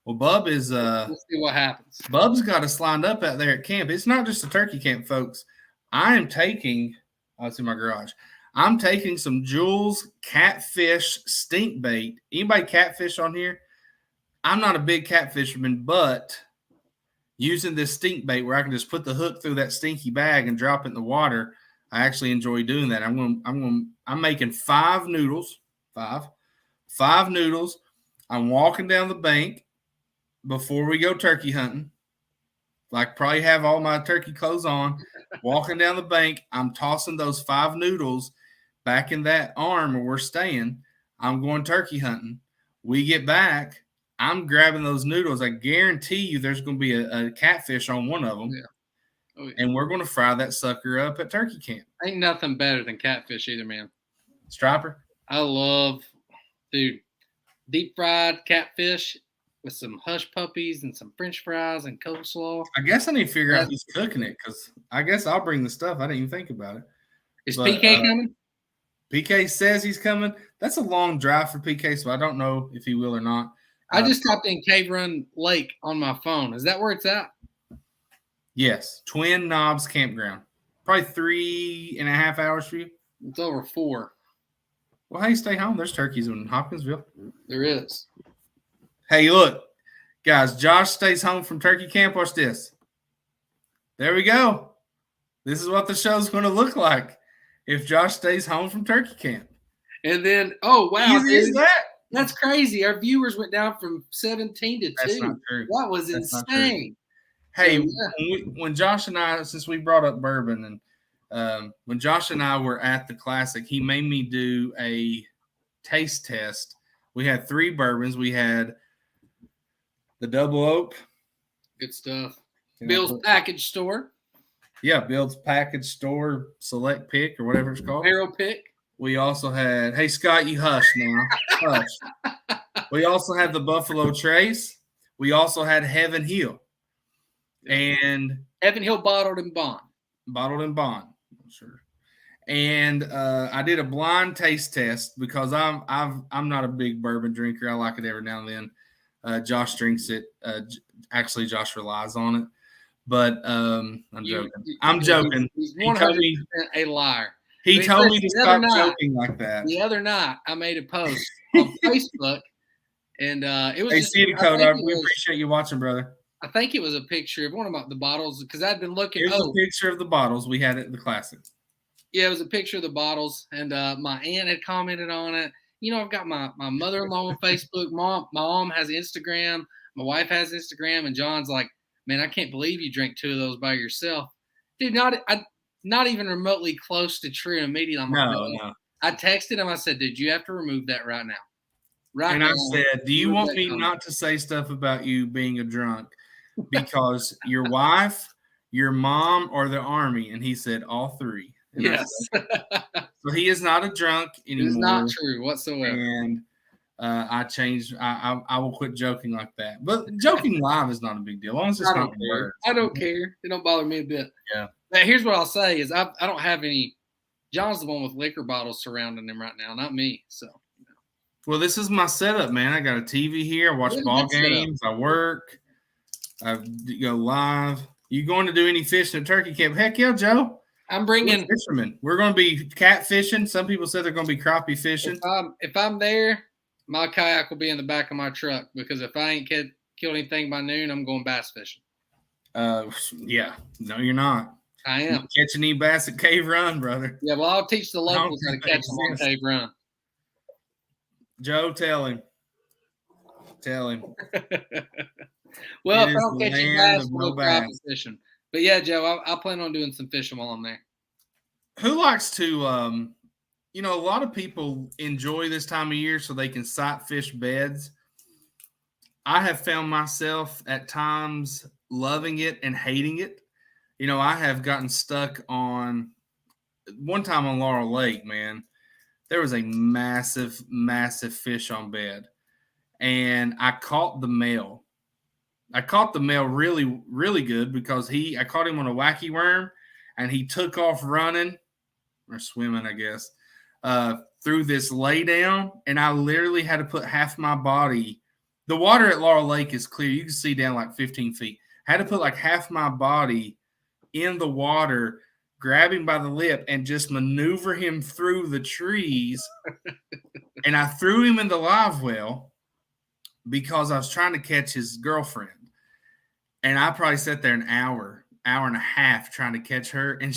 Well, Bub is we'll see what happens. Bub's got us lined up out there at camp. It's not just a turkey camp, folks. I am taking. Oh, it's in my garage. I'm taking some Jules catfish stink bait. Anybody catfish on here? I'm not a big catfisherman, but using this stink bait where I can just put the hook through that stinky bag and drop it in the water, I actually enjoy doing that. I'm making 5 noodles. Five noodles. I'm walking down the bank before we go turkey hunting. Like, probably have all my turkey clothes on. Walking down the bank, I'm tossing those 5 noodles back in that arm where we're staying. I'm going turkey hunting. We get back, I'm grabbing those noodles. I guarantee you there's going to be a catfish on one of them. Yeah. Oh, yeah. And we're going to fry that sucker up at turkey camp. Ain't nothing better than catfish either, man. Striper? I love, dude, deep fried catfish with some hush puppies and some French fries and coleslaw. I guess I need to figure out who's cooking it, because I guess I'll bring the stuff. I didn't even think about it. Is PK coming? PK says he's coming. That's a long drive for PK, so I don't know if he will or not. I just typed in Cave Run Lake on my phone. Is that where it's at? Yes. Twin Knobs Campground. Probably 3.5 hours for you. It's over 4. Well, hey, stay home. There's turkeys in Hopkinsville. There is. Hey, look, guys, Josh stays home from turkey camp. Watch this. There we go. This is what the show's going to look like if Josh stays home from turkey camp. And then, oh, wow. Easy as that. That's crazy. Our viewers went down from 17 to 2. That's not true. That was insane. Hey, so, yeah. when Josh and I, since we brought up bourbon, and when Josh and I were at the Classic, he made me do a taste test. We had 3 bourbons. We had the Double Oak. Good stuff. Bill's Package Store. Yeah, Bill's Package Store Select Pick or whatever it's called. Barrel Pick. We also had, hey, Scott, you hush now. Hush. We also had the Buffalo Trace. We also had Heaven Hill. And Heaven Hill bottled and bond. Bottled and bond. Sure. And I did a blind taste test because I'm not a big bourbon drinker. I like it every now and then. Josh drinks it. Actually, Josh relies on it. But I'm joking. I'm joking. He's 100% a liar. He told me to stop joking like that. The other night, I made a post on Facebook, and it was. Hey, see Dakota, we appreciate you watching, brother. I think it was a picture of one of the bottles because I'd been looking. Here's a picture of the bottles we had at the Classic. Yeah, it was a picture of the bottles, and my aunt had commented on it. You know, I've got my mother-in-law on Facebook. My mom has Instagram. My wife has Instagram, and John's like, "Man, I can't believe you drank 2 of those by yourself, dude." Not even remotely close to true. Immediately, I'm like, no. I texted him. I said, "Dude, you have to remove that right now." Right. And I said, "Do you want me not to say stuff about you being a drunk because your wife, your mom, or the Army?" And he said, "All 3." And yes. So he is not a drunk anymore. It's not true whatsoever. And I changed. I will quit joking like that. But joking live is not a big deal. As long as it's not words. I don't care. It don't bother me a bit. Yeah. Now, here's what I'll say is I don't have any. John's the one with liquor bottles surrounding him right now, not me. So. Well, this is my setup, man. I got a TV here. I watch ball games. I work. I go live. You going to do any fishing at turkey camp? Heck yeah, Joe. I'm bringing fishermen. We're going to be cat fishing. Some people said they're going to be crappie fishing. If I'm there, my kayak will be in the back of my truck because if I ain't killed anything by noon, I'm going bass fishing. Yeah. No, you're not. I am. You're catching any bass at Cave Run, brother. Yeah, well, I'll teach the locals how to catch them on Cave Run. Joe, tell him. Tell him. Well, if I don't catch any bass, we'll go crappie fishing. But yeah, Joe, I plan on doing some fishing while I'm there. Who likes to, a lot of people enjoy this time of year so they can sight fish beds. I have found myself at times loving it and hating it. I have gotten stuck on one time on Laurel Lake, man. there was a massive, massive fish on bed, and I caught the male. I caught the male really, really good because I caught him on a wacky worm, and he took off running or swimming, I guess, through this lay down, and I literally had to put half my body. The water at Laurel Lake is clear; you can see down like 15 feet. I had to put like half my body in the water, grab him by the lip, and just maneuver him through the trees. And I threw him in the live well because I was trying to catch his girlfriend. And I probably sat there an hour and a half trying to catch her. And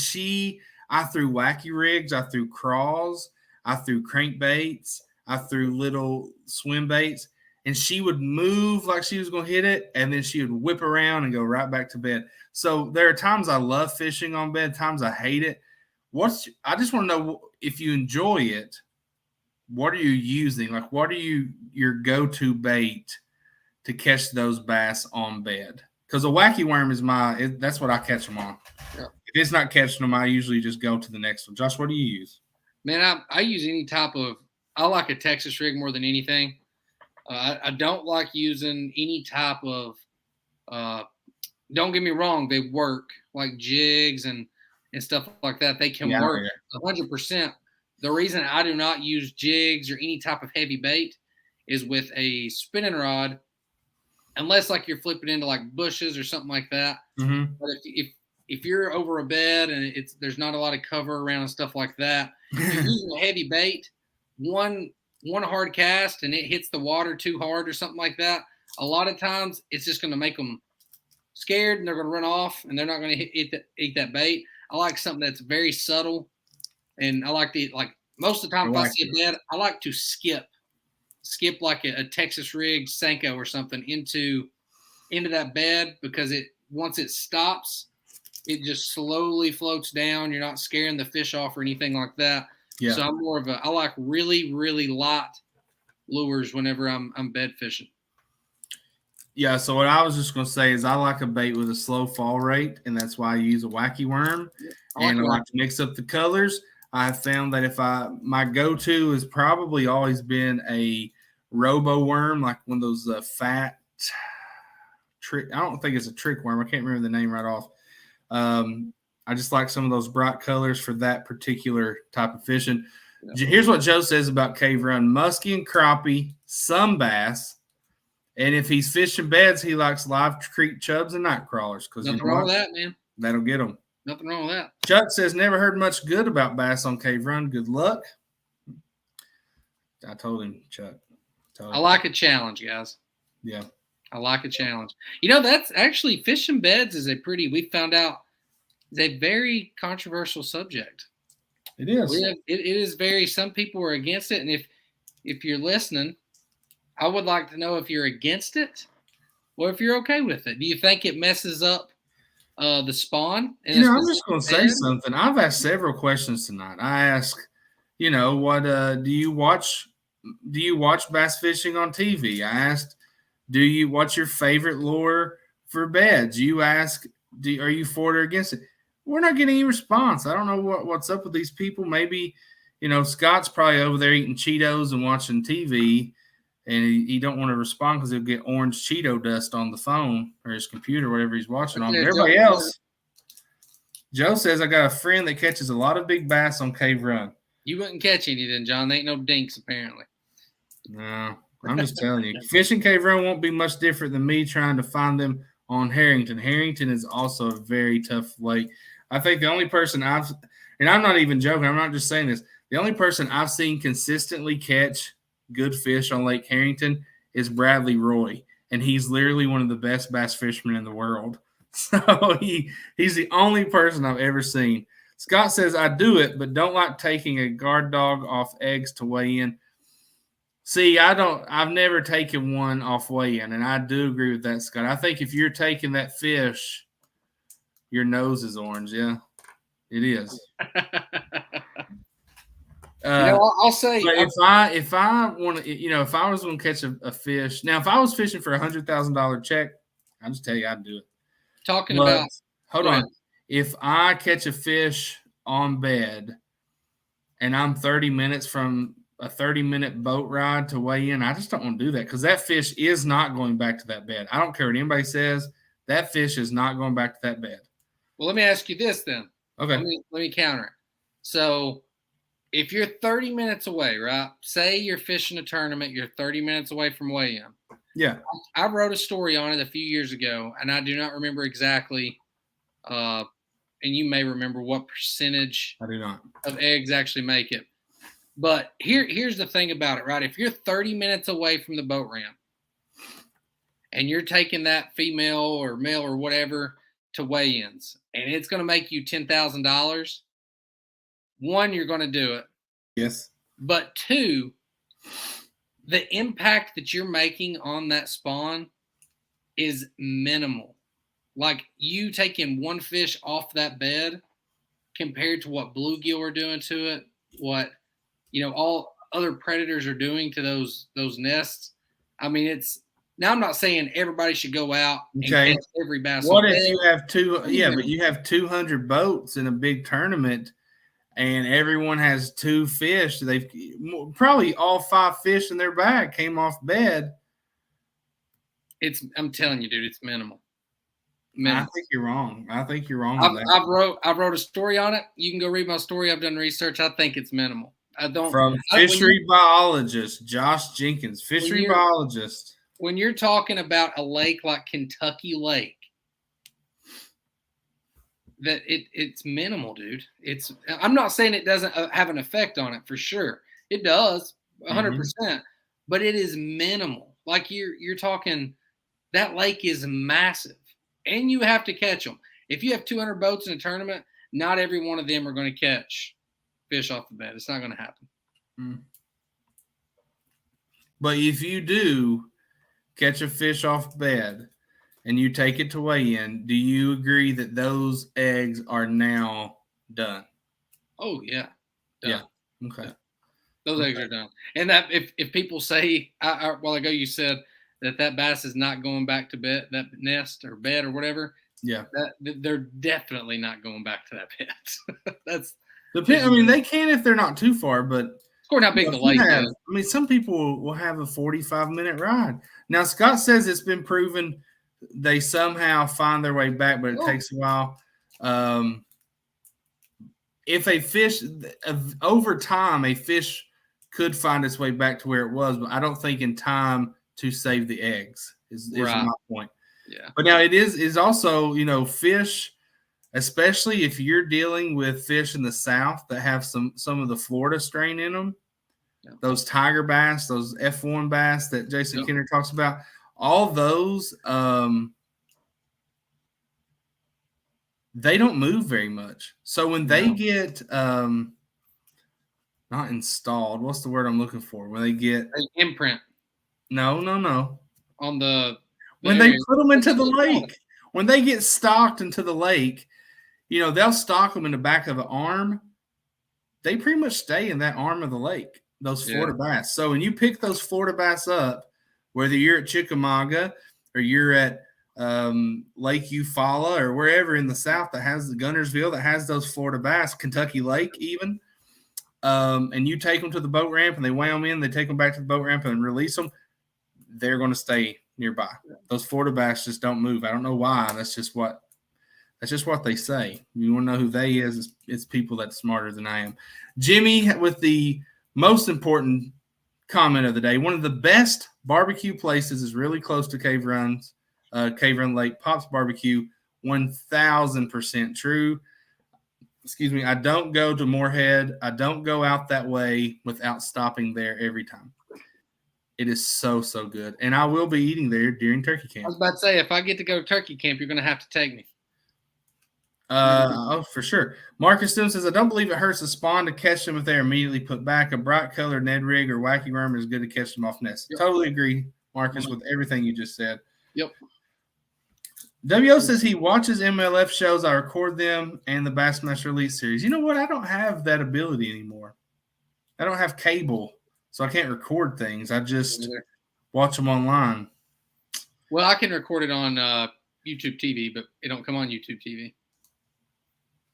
I threw wacky rigs, I threw crawls, I threw crankbaits, I threw little swim baits, and she would move like she was going to hit it, and then she would whip around and go right back to bed. So there are times I love fishing on bed, times I hate it. I just want to know if you enjoy it, what are you using? Like, what are your go-to bait to catch those bass on bed? Because a wacky worm is that's what I catch them on. Yeah. If it's not catching them, I usually just go to the next one. Josh, what do you use? Man, I use any type of. I like a Texas rig more than anything. I don't like using any type of. Don't get me wrong, they work like jigs and stuff like that. They can work 100%. The reason I do not use jigs or any type of heavy bait is with a spinning rod, unless like you're flipping into like bushes or something like that. Mm-hmm. But if you're over a bed and there's not a lot of cover around and stuff like that, if you're using a heavy bait, one hard cast and it hits the water too hard or something like that, a lot of times it's just going to make them scared and they're going to run off and they're not going to eat that bait. I like something that's very subtle, and I like to eat, like most of the time if I see a bed, I like to skip like a Texas rig Senko or something into that bed, because once it stops, it just slowly floats down. You're not scaring the fish off or anything like that. Yeah. So I'm more of I like really, really light lures whenever I'm bed fishing. Yeah, so what I was just going to say is I like a bait with a slow fall rate, and that's why I use a wacky worm. I like to mix up the colors. I found that my go-to has probably always been a robo worm, like one of those fat trick. I don't think it's a trick worm. I can't remember the name right off. I just like some of those bright colors for that particular type of fishing. Yeah. Here's what Joe says about Cave Run: muskie and crappie, some bass. And if he's fishing beds, he likes live creek chubs and night crawlers. Nothing wrong with that, man. That'll get them. Nothing wrong with that. Chuck says, never heard much good about bass on Cave Run. Good luck. I told him, Chuck. I like a challenge, guys. Yeah. I like a challenge. You know, that's actually, fishing beds is we found out, is a very controversial subject. It is. It is very, some people are against it. And if you're listening, I would like to know if you're against it or if you're okay with it. Do you think it messes up the spawn? I'm just going to say something. I've asked several questions tonight. I asked, what do you watch bass fishing on TV? I asked, what's your favorite lure for beds? You ask, are you for it or against it? We're not getting any response. I don't know what's up with these people. Maybe, Scott's probably over there eating Cheetos and watching TV. And he don't want to respond because he'll get orange Cheeto dust on the phone or his computer, whatever he's watching on. But everybody else, Joe says, I got a friend that catches a lot of big bass on Cave Run. You wouldn't catch any then, John. They ain't no dinks, apparently. No, I'm just telling you. Fishing Cave Run won't be much different than me trying to find them on Harrington. Harrington is also a very tough lake. I think the only person and I'm not even joking, I'm not just saying this, the only person I've seen consistently catch good fish on Lake Harrington is Bradley Roy, and he's literally one of the best bass fishermen in the world. So he's the only person I've ever seen. Scott says, I do it, but don't like taking a guard dog off eggs to weigh in. See, I've never taken one off weigh in, and I do agree with that, Scott. I think if you're taking that fish, your nose is orange. Yeah, it is. I'll say, but if I want to, if I was going to catch a fish, now if I was fishing for $100,000 check, I'll just tell you I'd do it. Hold on, if I catch a fish on bed and I'm 30 minutes from a 30-minute boat ride to weigh in, I just don't want to do that because that fish is not going back to that bed. I don't care what anybody says. That fish is not going back to that bed. Well, let me ask you this then. Okay. Let me counter it. So if you're 30 minutes away, right? Say you're fishing a tournament, you're 30 minutes away from weigh-in. Yeah. I wrote a story on it a few years ago, and I do not remember exactly, and you may remember what percentage I do not. of eggs actually make it. But here's the thing about it, right? If you're 30 minutes away from the boat ramp and you're taking that female or male or whatever to weigh-ins, and it's going to make you $10,000, one, you're going to do it. Yes. But two, the impact that you're making on that spawn is minimal. Like you taking one fish off that bed compared to what bluegill are doing to it, what all other predators are doing to those nests. I mean, it's now I'm not saying everybody should go out and catch every bass. What if you have but you have 200 boats in a big tournament and everyone has 2 fish. They've probably all 5 fish in their bag came off bed. I'm telling you, dude, it's minimal. I think you're wrong. I wrote a story on it. You can go read my story. I've done research. I think it's minimal. From fishery biologist Josh Jenkins, fishery biologist. When you're talking about a lake like Kentucky Lake, that it's minimal, dude. I'm not saying it doesn't have an effect on it for sure. It does 100%, but it is minimal. Like you're talking, that lake is massive, and you have to catch them. If you have 200 boats in a tournament, not every one of them are going to catch fish off the bed. It's not going to happen. But if you do catch a fish off bed and you take it to weigh in, do you agree that those eggs are now done? Oh yeah. Done. Yeah. Okay. Those eggs are done. And that if people say a while ago you said that bass is not going back to bed, that nest or bed or whatever. Yeah. They're definitely not going back to that bed. That's I mean, they can if they're not too far, but according how big the lake is. I mean, some people will have a 45-minute ride. Now, Scott says it's been proven they somehow find their way back, but it takes a while. If a fish, over time, a fish could find its way back to where it was, but I don't think in time to save the eggs is my point. Yeah. But now it is also, fish, especially if you're dealing with fish in the South that have some of the Florida strain in them, those tiger bass, those F1 bass that Jason Kenner talks about, all those, they don't move very much. So when they get not installed, what's the word I'm looking for? When they get imprint. No. On when they put them into the lake, when they get stocked into the lake, they'll stock them in the back of an arm. They pretty much stay in that arm of the lake, those Florida bass. So when you pick those Florida bass up, whether you're at Chickamauga or you're at Lake Eufaula or wherever in the South that has the Gunnersville that has those Florida bass, Kentucky Lake even, and you take them to the boat ramp and they weigh them in, they take them back to the boat ramp and release them, they're going to stay nearby. Those Florida bass just don't move. I don't know why. That's just what they say. You want to know who they is? It's people that's smarter than I am. Jimmy with the most important comment of the day. One of the best barbecue places is really close to Cave Run Lake. Pop's Barbecue, 1,000% true. Excuse me. I don't go to Moorhead. I don't go out that way without stopping there every time. It is so, so good. And I will be eating there during turkey camp. I was about to say, if I get to go to turkey camp, you're going to have to take me. For sure. Marcus Stone says, I don't believe it hurts the spawn to catch them if they're immediately put back. A bright colored Ned rig or wacky worm is good to catch them off nest. Yep. Totally agree, Marcus, with everything you just said. Yep. WO says he watches MLF shows. I record them and the Bassmaster Elite Series. You know what? I don't have that ability anymore. I don't have cable, so I can't record things. I just watch them online. Well, I can record it on YouTube TV, but it don't come on YouTube TV.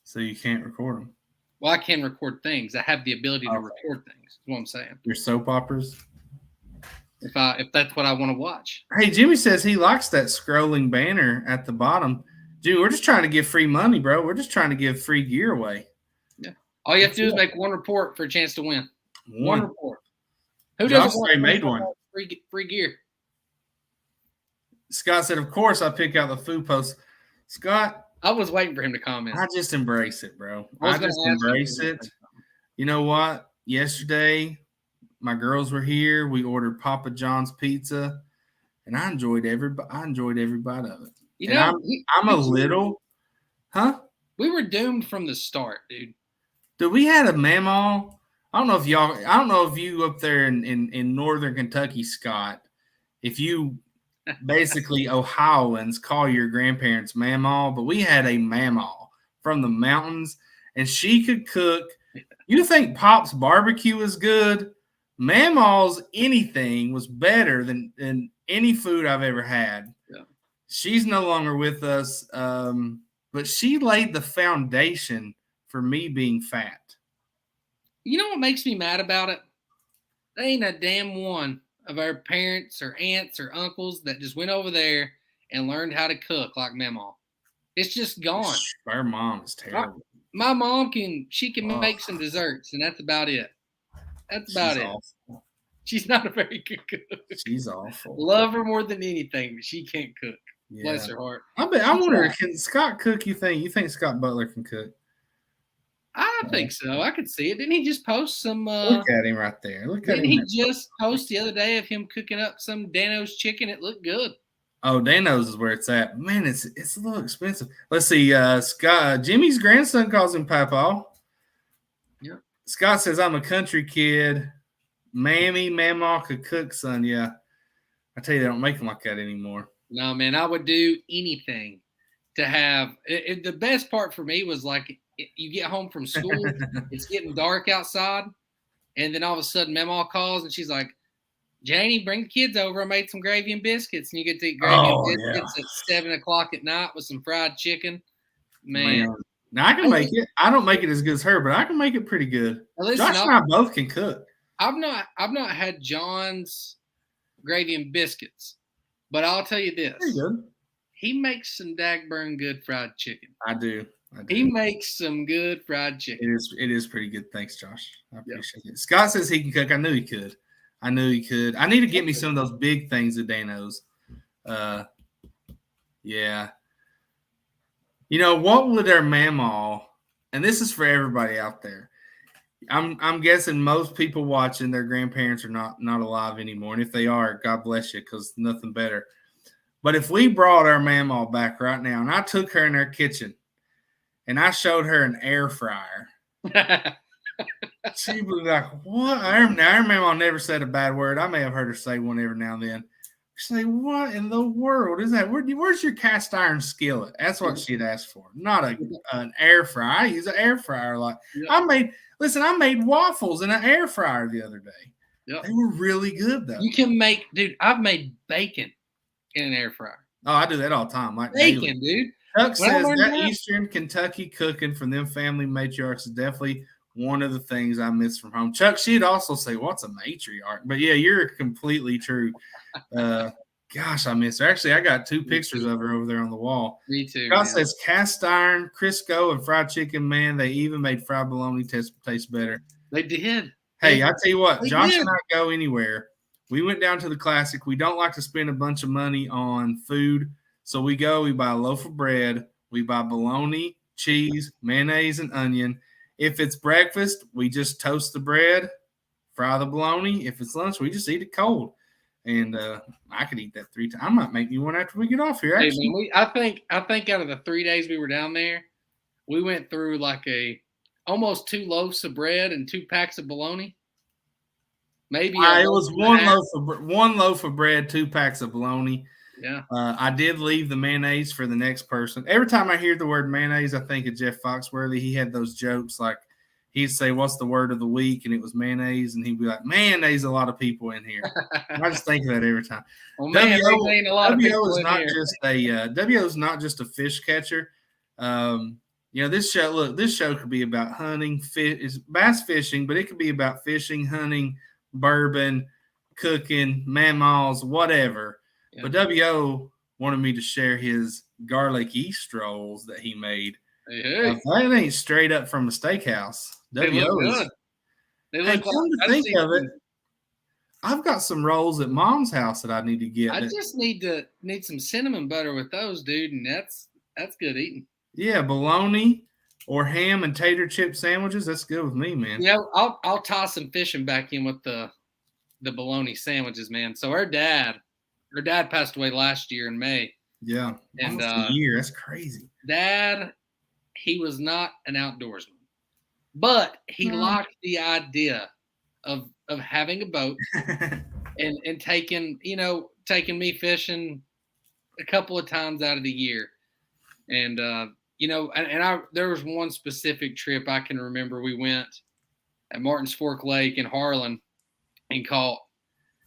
So you can't record them. Well, I can record things. I have the ability to record things. Is what I'm saying. Your soap operas. If that's what I want to watch. Hey, Jimmy says he likes that scrolling banner at the bottom. Dude, we're just trying to give free money, bro. We're just trying to give free gear away. Yeah. All you have to do is make one report for a chance to win. One report. Who Josh doesn't want made one. Free gear. Scott said, of course, I pick out the food post. Scott, I was waiting for him to comment. I just embrace it, bro. I just embrace it. You know what? Yesterday, my girls were here. We ordered Papa John's pizza, and I enjoyed every bite of it. You know, I'm a little, huh? We were doomed from the start, dude. Dude, we had a mamaw. I don't know if you up there in northern Kentucky, Scott, if you basically Ohioans call your grandparents mamaw, but we had a mamaw from the mountains, and she could cook. You think Pop's barbecue is good? Mamaw's anything was better than any food I've ever had. Yeah. She's no longer with us, but she laid the foundation for me being fat. You know what makes me mad about it? There ain't a damn one of our parents or aunts or uncles that just went over there and learned how to cook like Mamaw. It's just gone. Our mom is terrible. My mom can make some desserts, and that's about it. That's about it. Awful. She's not a very good cook. She's awful. Love her more than anything, but she can't cook. Yeah. Bless her heart. I wonder, can Scott cook? You think Scott Butler can cook? I think so. I could see it. Didn't he just post some? Look at him right there. Didn't he just post the other day of him cooking up some Dano's chicken? It looked good. Oh, Dano's is where it's at. Man, it's a little expensive. Let's see. Scott, Jimmy's grandson calls him Papa. Yeah. Scott says, I'm a country kid. Mama could cook, son. Yeah. I tell you, they don't make them like that anymore. No, man. I would do anything to have – the best part for me was like you get home from school, it's getting dark outside, and then all of a sudden Mama calls and she's like, Janie, bring the kids over. I made some gravy and biscuits. And you get to eat gravy and biscuits at 7 o'clock at night with some fried chicken. Man. Now, I can make it. I don't make it as good as her, but I can make it pretty good. Listen, Josh and I both can cook. I've not had John's gravy and biscuits, but I'll tell you this. Pretty good. He makes some dagburn good fried chicken. I do. He makes some good fried chicken. It is pretty good. Thanks, Josh. I appreciate it. Scott says he can cook. I knew he could. I need to get me some of those big things at Dano's. Yeah. You know, what would our mamaw, and this is for everybody out there. I'm guessing most people watching, their grandparents are not alive anymore. And if they are, God bless you, because nothing better. But if we brought our mamaw back right now, and I took her in our kitchen, and I showed her an air fryer, she was like, what? Our mamaw never said a bad word. I may have heard her say one every now and then. She'd say, what in the world is that? Where's your cast iron skillet? That's what she'd ask for. Not an air fryer. I use an air fryer. I made waffles in an air fryer the other day. Yep. They were really good, though. You can make, dude, I've made bacon in an air fryer. Oh, I do that all the time. Like bacon, dude. Chuck says that Eastern Kentucky cooking from them family matriarchs is definitely one of the things I miss from home. Chuck, she'd also say, what's a matriarch? But yeah, you're completely true. Gosh, I miss her. Actually, I got 2 pictures of her over there on the wall. Me too. Scott says cast iron, Crisco, and fried chicken. Man, they even made fried bologna taste better. They did. Hey, I tell you what, Josh and I go anywhere. We went down to the Classic. We don't like to spend a bunch of money on food. So we buy a loaf of bread, we buy bologna, cheese, mayonnaise, and onion. If it's breakfast, we just toast the bread, fry the bologna. If it's lunch, we just eat it cold. And I could eat that 3 times. I might make me one after we get off here. Actually. Hey, man, I think out of the 3 days we were down there, we went through like almost 2 loaves of bread and 2 packs of bologna. Maybe it was one loaf of bread, 2 packs of bologna. Yeah. I did leave the mayonnaise for the next person. Every time I hear the word mayonnaise, I think of Jeff Foxworthy. He had those jokes like he'd say, what's the word of the week? And it was mayonnaise. And he'd be like, mayonnaise, a lot of people in here. I just think of that every time. Well, man, WO is not just a fish catcher. This show could be about hunting, is bass fishing, but it could be about fishing, hunting, bourbon, cooking, mammals, whatever. Yeah. But W.O. wanted me to share his garlic East rolls that he made. Hey. That ain't straight up from a steakhouse. They look good. They look come to think of it, I've got some rolls at Mom's house that I need to get. I just need some cinnamon butter with those, dude, and that's good eating. Yeah, bologna or ham and tater chip sandwiches. That's good with me, man. Yeah, I'll toss some fishing back in with the bologna sandwiches, man. So her dad passed away last year in May. Yeah, and almost a year. That's crazy. Dad, he was not an outdoorsman, but he liked the idea of having a boat and taking me fishing a couple of times out of the year. And there was one specific trip I can remember. We went at Martin's Fork Lake in Harlan and caught,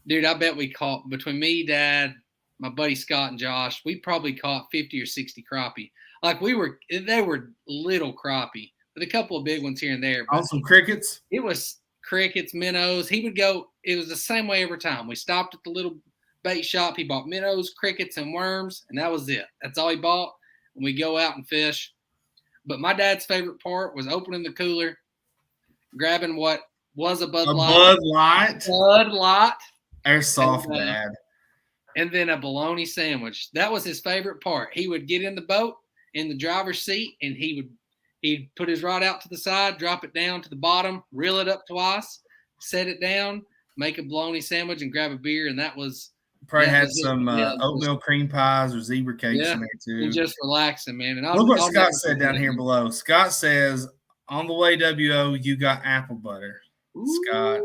dude, I bet we caught, between me, Dad, my buddy Scott, and Josh, we probably caught 50 or 60 crappie. Like they were little crappie, with a couple of big ones here and there. On some crickets? It was crickets, minnows. He would go, it was the same way every time. We stopped at the little bait shop. He bought minnows, crickets, and worms, and that was it. That's all he bought. And we go out and fish. But my dad's favorite part was opening the cooler, grabbing what was a Bud Light. Bud Light. Airsoft, Dad. And then a bologna sandwich. That was his favorite part. He would get in the boat, in the driver's seat, and he'd put his rod out to the side, drop it down to the bottom, reel it up twice, set it down, make a bologna sandwich, and grab a beer. And that was probably had some oatmeal cream pies or zebra cakes in there too. And just relaxing, man. And look what Scott said down here below. Scott says, "On the way, W.O., you got apple butter." Ooh, Scott,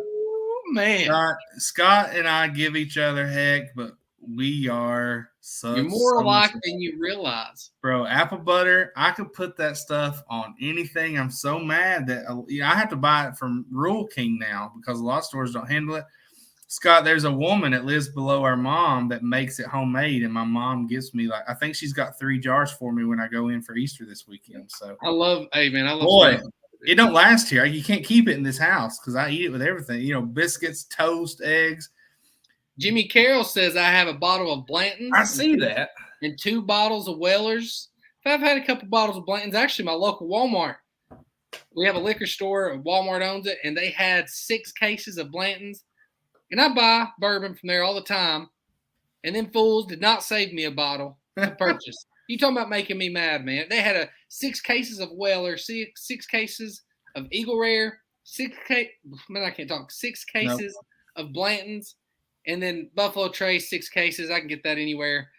man, Scott and I give each other heck, but we are you're more alike than you realize, bro. Apple butter, I could put that stuff on anything. I'm so mad that I have to buy it from Rural King now because a lot of stores don't handle it. Scott, there's a woman that lives below our mom that makes it homemade, and my mom gives me I think she's got 3 jars for me when I go in for Easter this weekend. So I love boy, it don't last here. You can't keep it in this house because I eat it with everything. Biscuits, toast, eggs. Jimmy Carroll says I have a bottle of Blanton's. I see that. And 2 bottles of Weller's. I've had a couple bottles of Blanton's. Actually, my local Walmart. We have a liquor store. Walmart owns it, and they had 6 cases of Blanton's. And I buy bourbon from there all the time. And them fools did not save me a bottle to purchase. You talking about making me mad, man. They had 6 cases of Weller, 6 cases of Eagle Rare, 6 cases of Blanton's, and then Buffalo Trace, 6 cases. I can get that anywhere.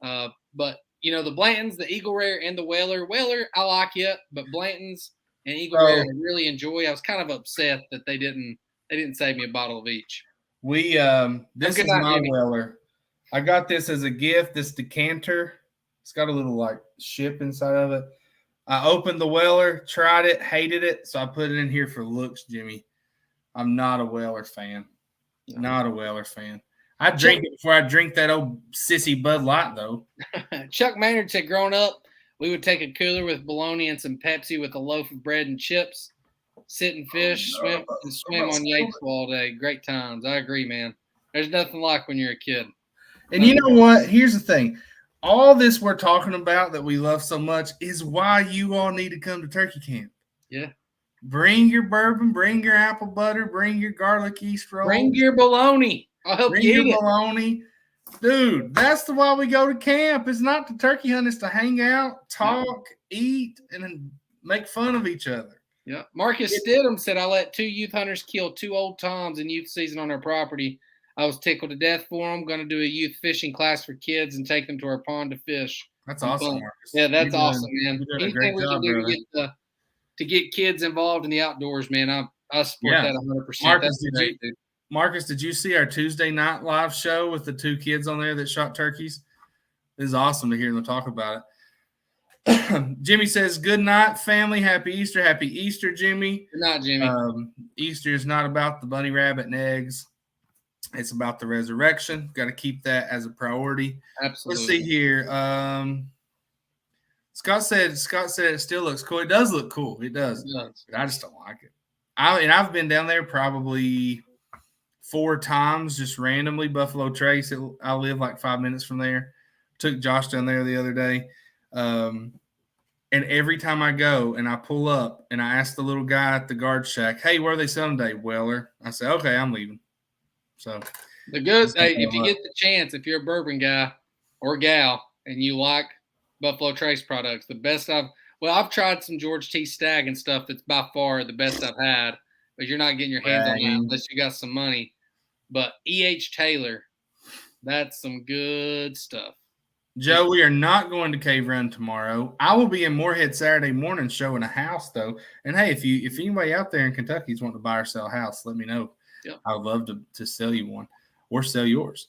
But, the Blanton's, the Eagle Rare, and the Weller. Weller, I like it, but Blanton's and Eagle Rare, I really enjoy. I was kind of upset that they didn't save me a bottle of each. This is my Weller. I got this as a gift, this decanter. It's got a little ship inside of it. I opened the Weller, tried it, hated it, so I put it in here for looks, Jimmy. I'm not a Weller fan. No. Not a Weller fan. I drink it before I drink that old sissy Bud Light, though. Chuck Maynard said, growing up, we would take a cooler with bologna and some Pepsi with a loaf of bread and chips. Sit and fish, swim on Yatesville all day. Great times. I agree, man. There's nothing like when you're a kid. And you know what? Here's the thing. All this we're talking about that we love so much is why you all need to come to turkey camp. Yeah. Bring your bourbon, bring your apple butter, bring your garlic East roll. Bring your bologna. I'll help you eat it. Bring your bologna. Dude, that's the why we go to camp. It's not to turkey hunt. It's to hang out, talk, eat, and then make fun of each other. Yeah. Marcus Stidham said, I let 2 youth hunters kill 2 old toms in youth season on their property. I was tickled to death for them. Going to do a youth fishing class for kids and take them to our pond to fish. That's awesome, Marcus. Yeah, that's awesome, man. Anything we can do to get kids involved in the outdoors, man, I support that 100%. Marcus, did you see our Tuesday night live show with the 2 kids on there that shot turkeys? It is awesome to hear them talk about it. Jimmy says, good night, family. Happy Easter. Happy Easter, Jimmy. Good night, Jimmy. Easter is not about the bunny rabbit and eggs. It's about the resurrection. Got to keep that as a priority. Absolutely. Let's see here. Scott said it still looks cool. It does look cool. It does. It does. But I just don't like it. I've been down there probably 4 times just randomly. Buffalo Trace. I live like 5 minutes from there. Took Josh down there the other day. And every time I go and I pull up and I ask the little guy at the guard shack, hey, where are they selling today? Weller. I say, okay, I'm leaving. So the good, hey, if you get the chance, if you're a bourbon guy or gal and you like Buffalo Trace products, the best I've tried some George T. Stagg and stuff that's by far the best I've had, but you're not getting your hands on that unless you got some money. But E.H. Taylor, that's some good stuff. Joe, we are not going to Cave Run tomorrow. I will be in Moorhead Saturday morning showing a house, though. And, hey, if anybody out there in Kentucky is wanting to buy or sell a house, let me know. Yep. I would love to sell you one or sell yours.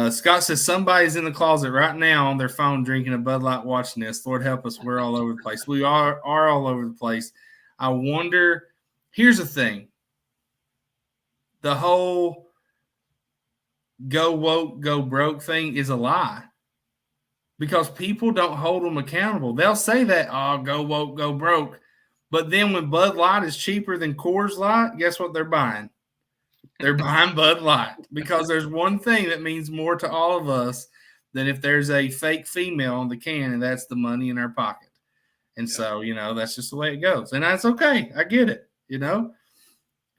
Scott says somebody's in the closet right now on their phone drinking a Bud Light watching this. Lord help us, we're all over the place. We are all over the place. I wonder – here's the thing. The whole go woke, go broke thing is a lie. Because people don't hold them accountable. They'll say that, oh, go woke, go broke. But then when Bud Light is cheaper than Coors Light, guess what they're buying? They're buying Bud Light. Because there's one thing that means more to all of us than if there's a fake female on the can, and that's the money in our pocket. And so, that's just the way it goes. And that's okay. I get it,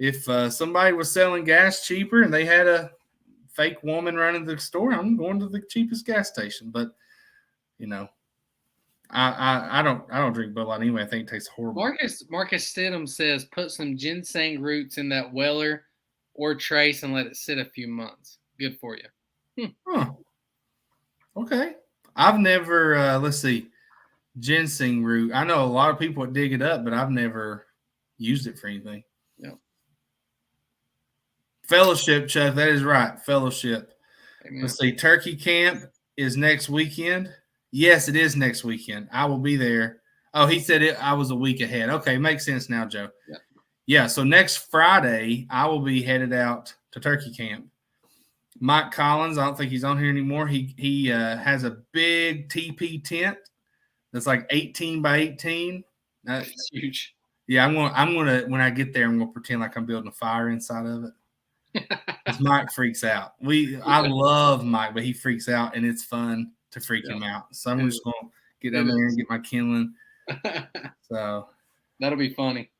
If somebody was selling gas cheaper and they had a fake woman running the store, I'm going to the cheapest gas station. But I don't drink Bud Light anyway. I think it tastes horrible. Marcus Stidham says put some ginseng roots in that Weller or Trace and let it sit a few months. Good for you. Huh. Okay. I've never let's see, ginseng root. I know a lot of people that dig it up, but I've never used it for anything. Yeah. Fellowship, Chuck. That is right. Fellowship. Amen. Let's see. Turkey camp is next weekend. Yes, it is next weekend. I will be there. Oh, he said I was a week ahead. Okay, makes sense now, Joe. Yeah, so next Friday, I will be headed out to Turkey Camp. Mike Collins, I don't think he's on here anymore. He has a big TP tent that's like 18 by 18. That's huge. Yeah, I'm gonna when I get there, I'm gonna pretend like I'm building a fire inside of it. Because Mike freaks out. I love Mike, but he freaks out, and it's fun to freak him out. So I'm just gonna get down there and get my kindling. So that'll be funny.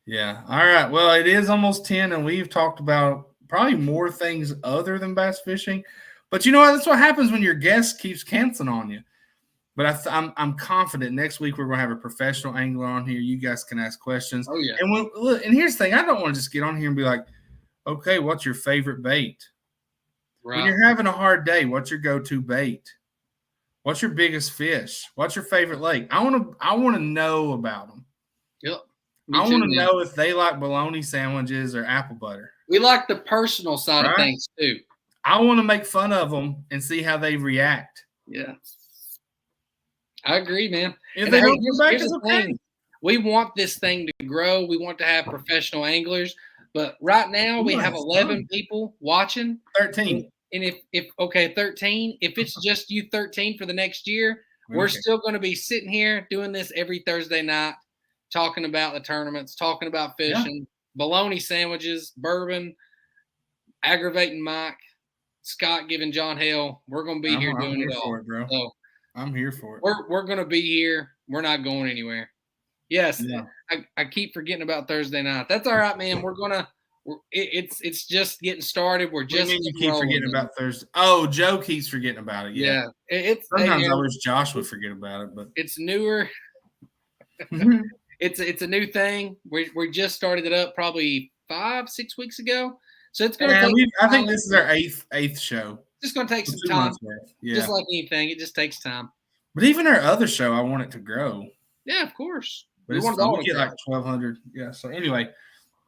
Yeah. All right. Well, it is almost 10, and we've talked about probably more things other than bass fishing. But you know what? That's what happens when your guest keeps canceling on you. But I'm confident next week we're going to have a professional angler on here. You guys can ask questions. Oh, yeah. And here's the thing. I don't want to just get on here and be like, okay, what's your favorite bait? Right. When you're having a hard day, what's your go-to bait? What's your biggest fish? What's your favorite lake? I want to know about them. Yep. I want to know if they like bologna sandwiches or apple butter. We like the personal side of things, too. I want to make fun of them and see how they react. Yeah. I agree, man. If they don't come back, it's okay. We want this thing to grow. We want to have professional anglers. But right now, we have 11 people watching. 13. And if 13. If it's just you 13 for the next year, we're still going to be sitting here doing this every Thursday night, talking about the tournaments, talking about fishing, bologna sandwiches, bourbon, aggravating Mike, Scott giving John hell. We're going to be here doing it all. For it, bro. So I'm here for it. We're going to be here. We're not going anywhere. Yes, I keep forgetting about Thursday night. That's all right, man. It's just getting started. We're just. You keep forgetting about Thursday. Oh, Joe keeps forgetting about it. Yeah. Sometimes I wish Josh would forget about it, but it's newer. It's a new thing. We just started it up probably 5-6 weeks ago. So it's going to take. I think this is our eighth show. It's just going to take some time. Yeah. Just like anything, it just takes time. But even our other show, I want it to grow. Yeah, of course. But we get like 1,200. Yeah. So anyway,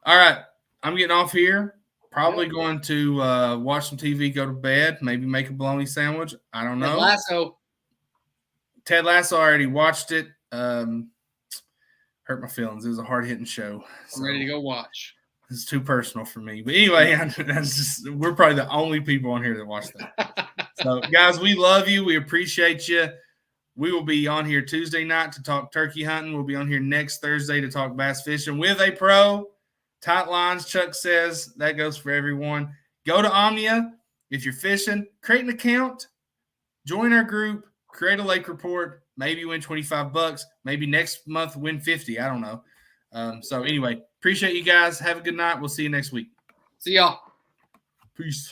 all right. I'm getting off here. Probably going to watch some TV, go to bed, maybe make a bologna sandwich. I don't know. Ted Lasso already watched it. Hurt my feelings. It was a hard-hitting show. I'm ready to go watch. It's too personal for me. But anyway, we're probably the only people on here that watch that. So, guys, we love you. We appreciate you. We will be on here Tuesday night to talk turkey hunting. We'll be on here next Thursday to talk bass fishing with a pro. Tight lines, Chuck says. That goes for everyone. Go to Omnia. If you're fishing, create an account. Join our group. Create a lake report. Maybe win $25. Maybe next month win 50. I don't know. So anyway, appreciate you guys. Have a good night. We'll see you next week. See y'all. Peace.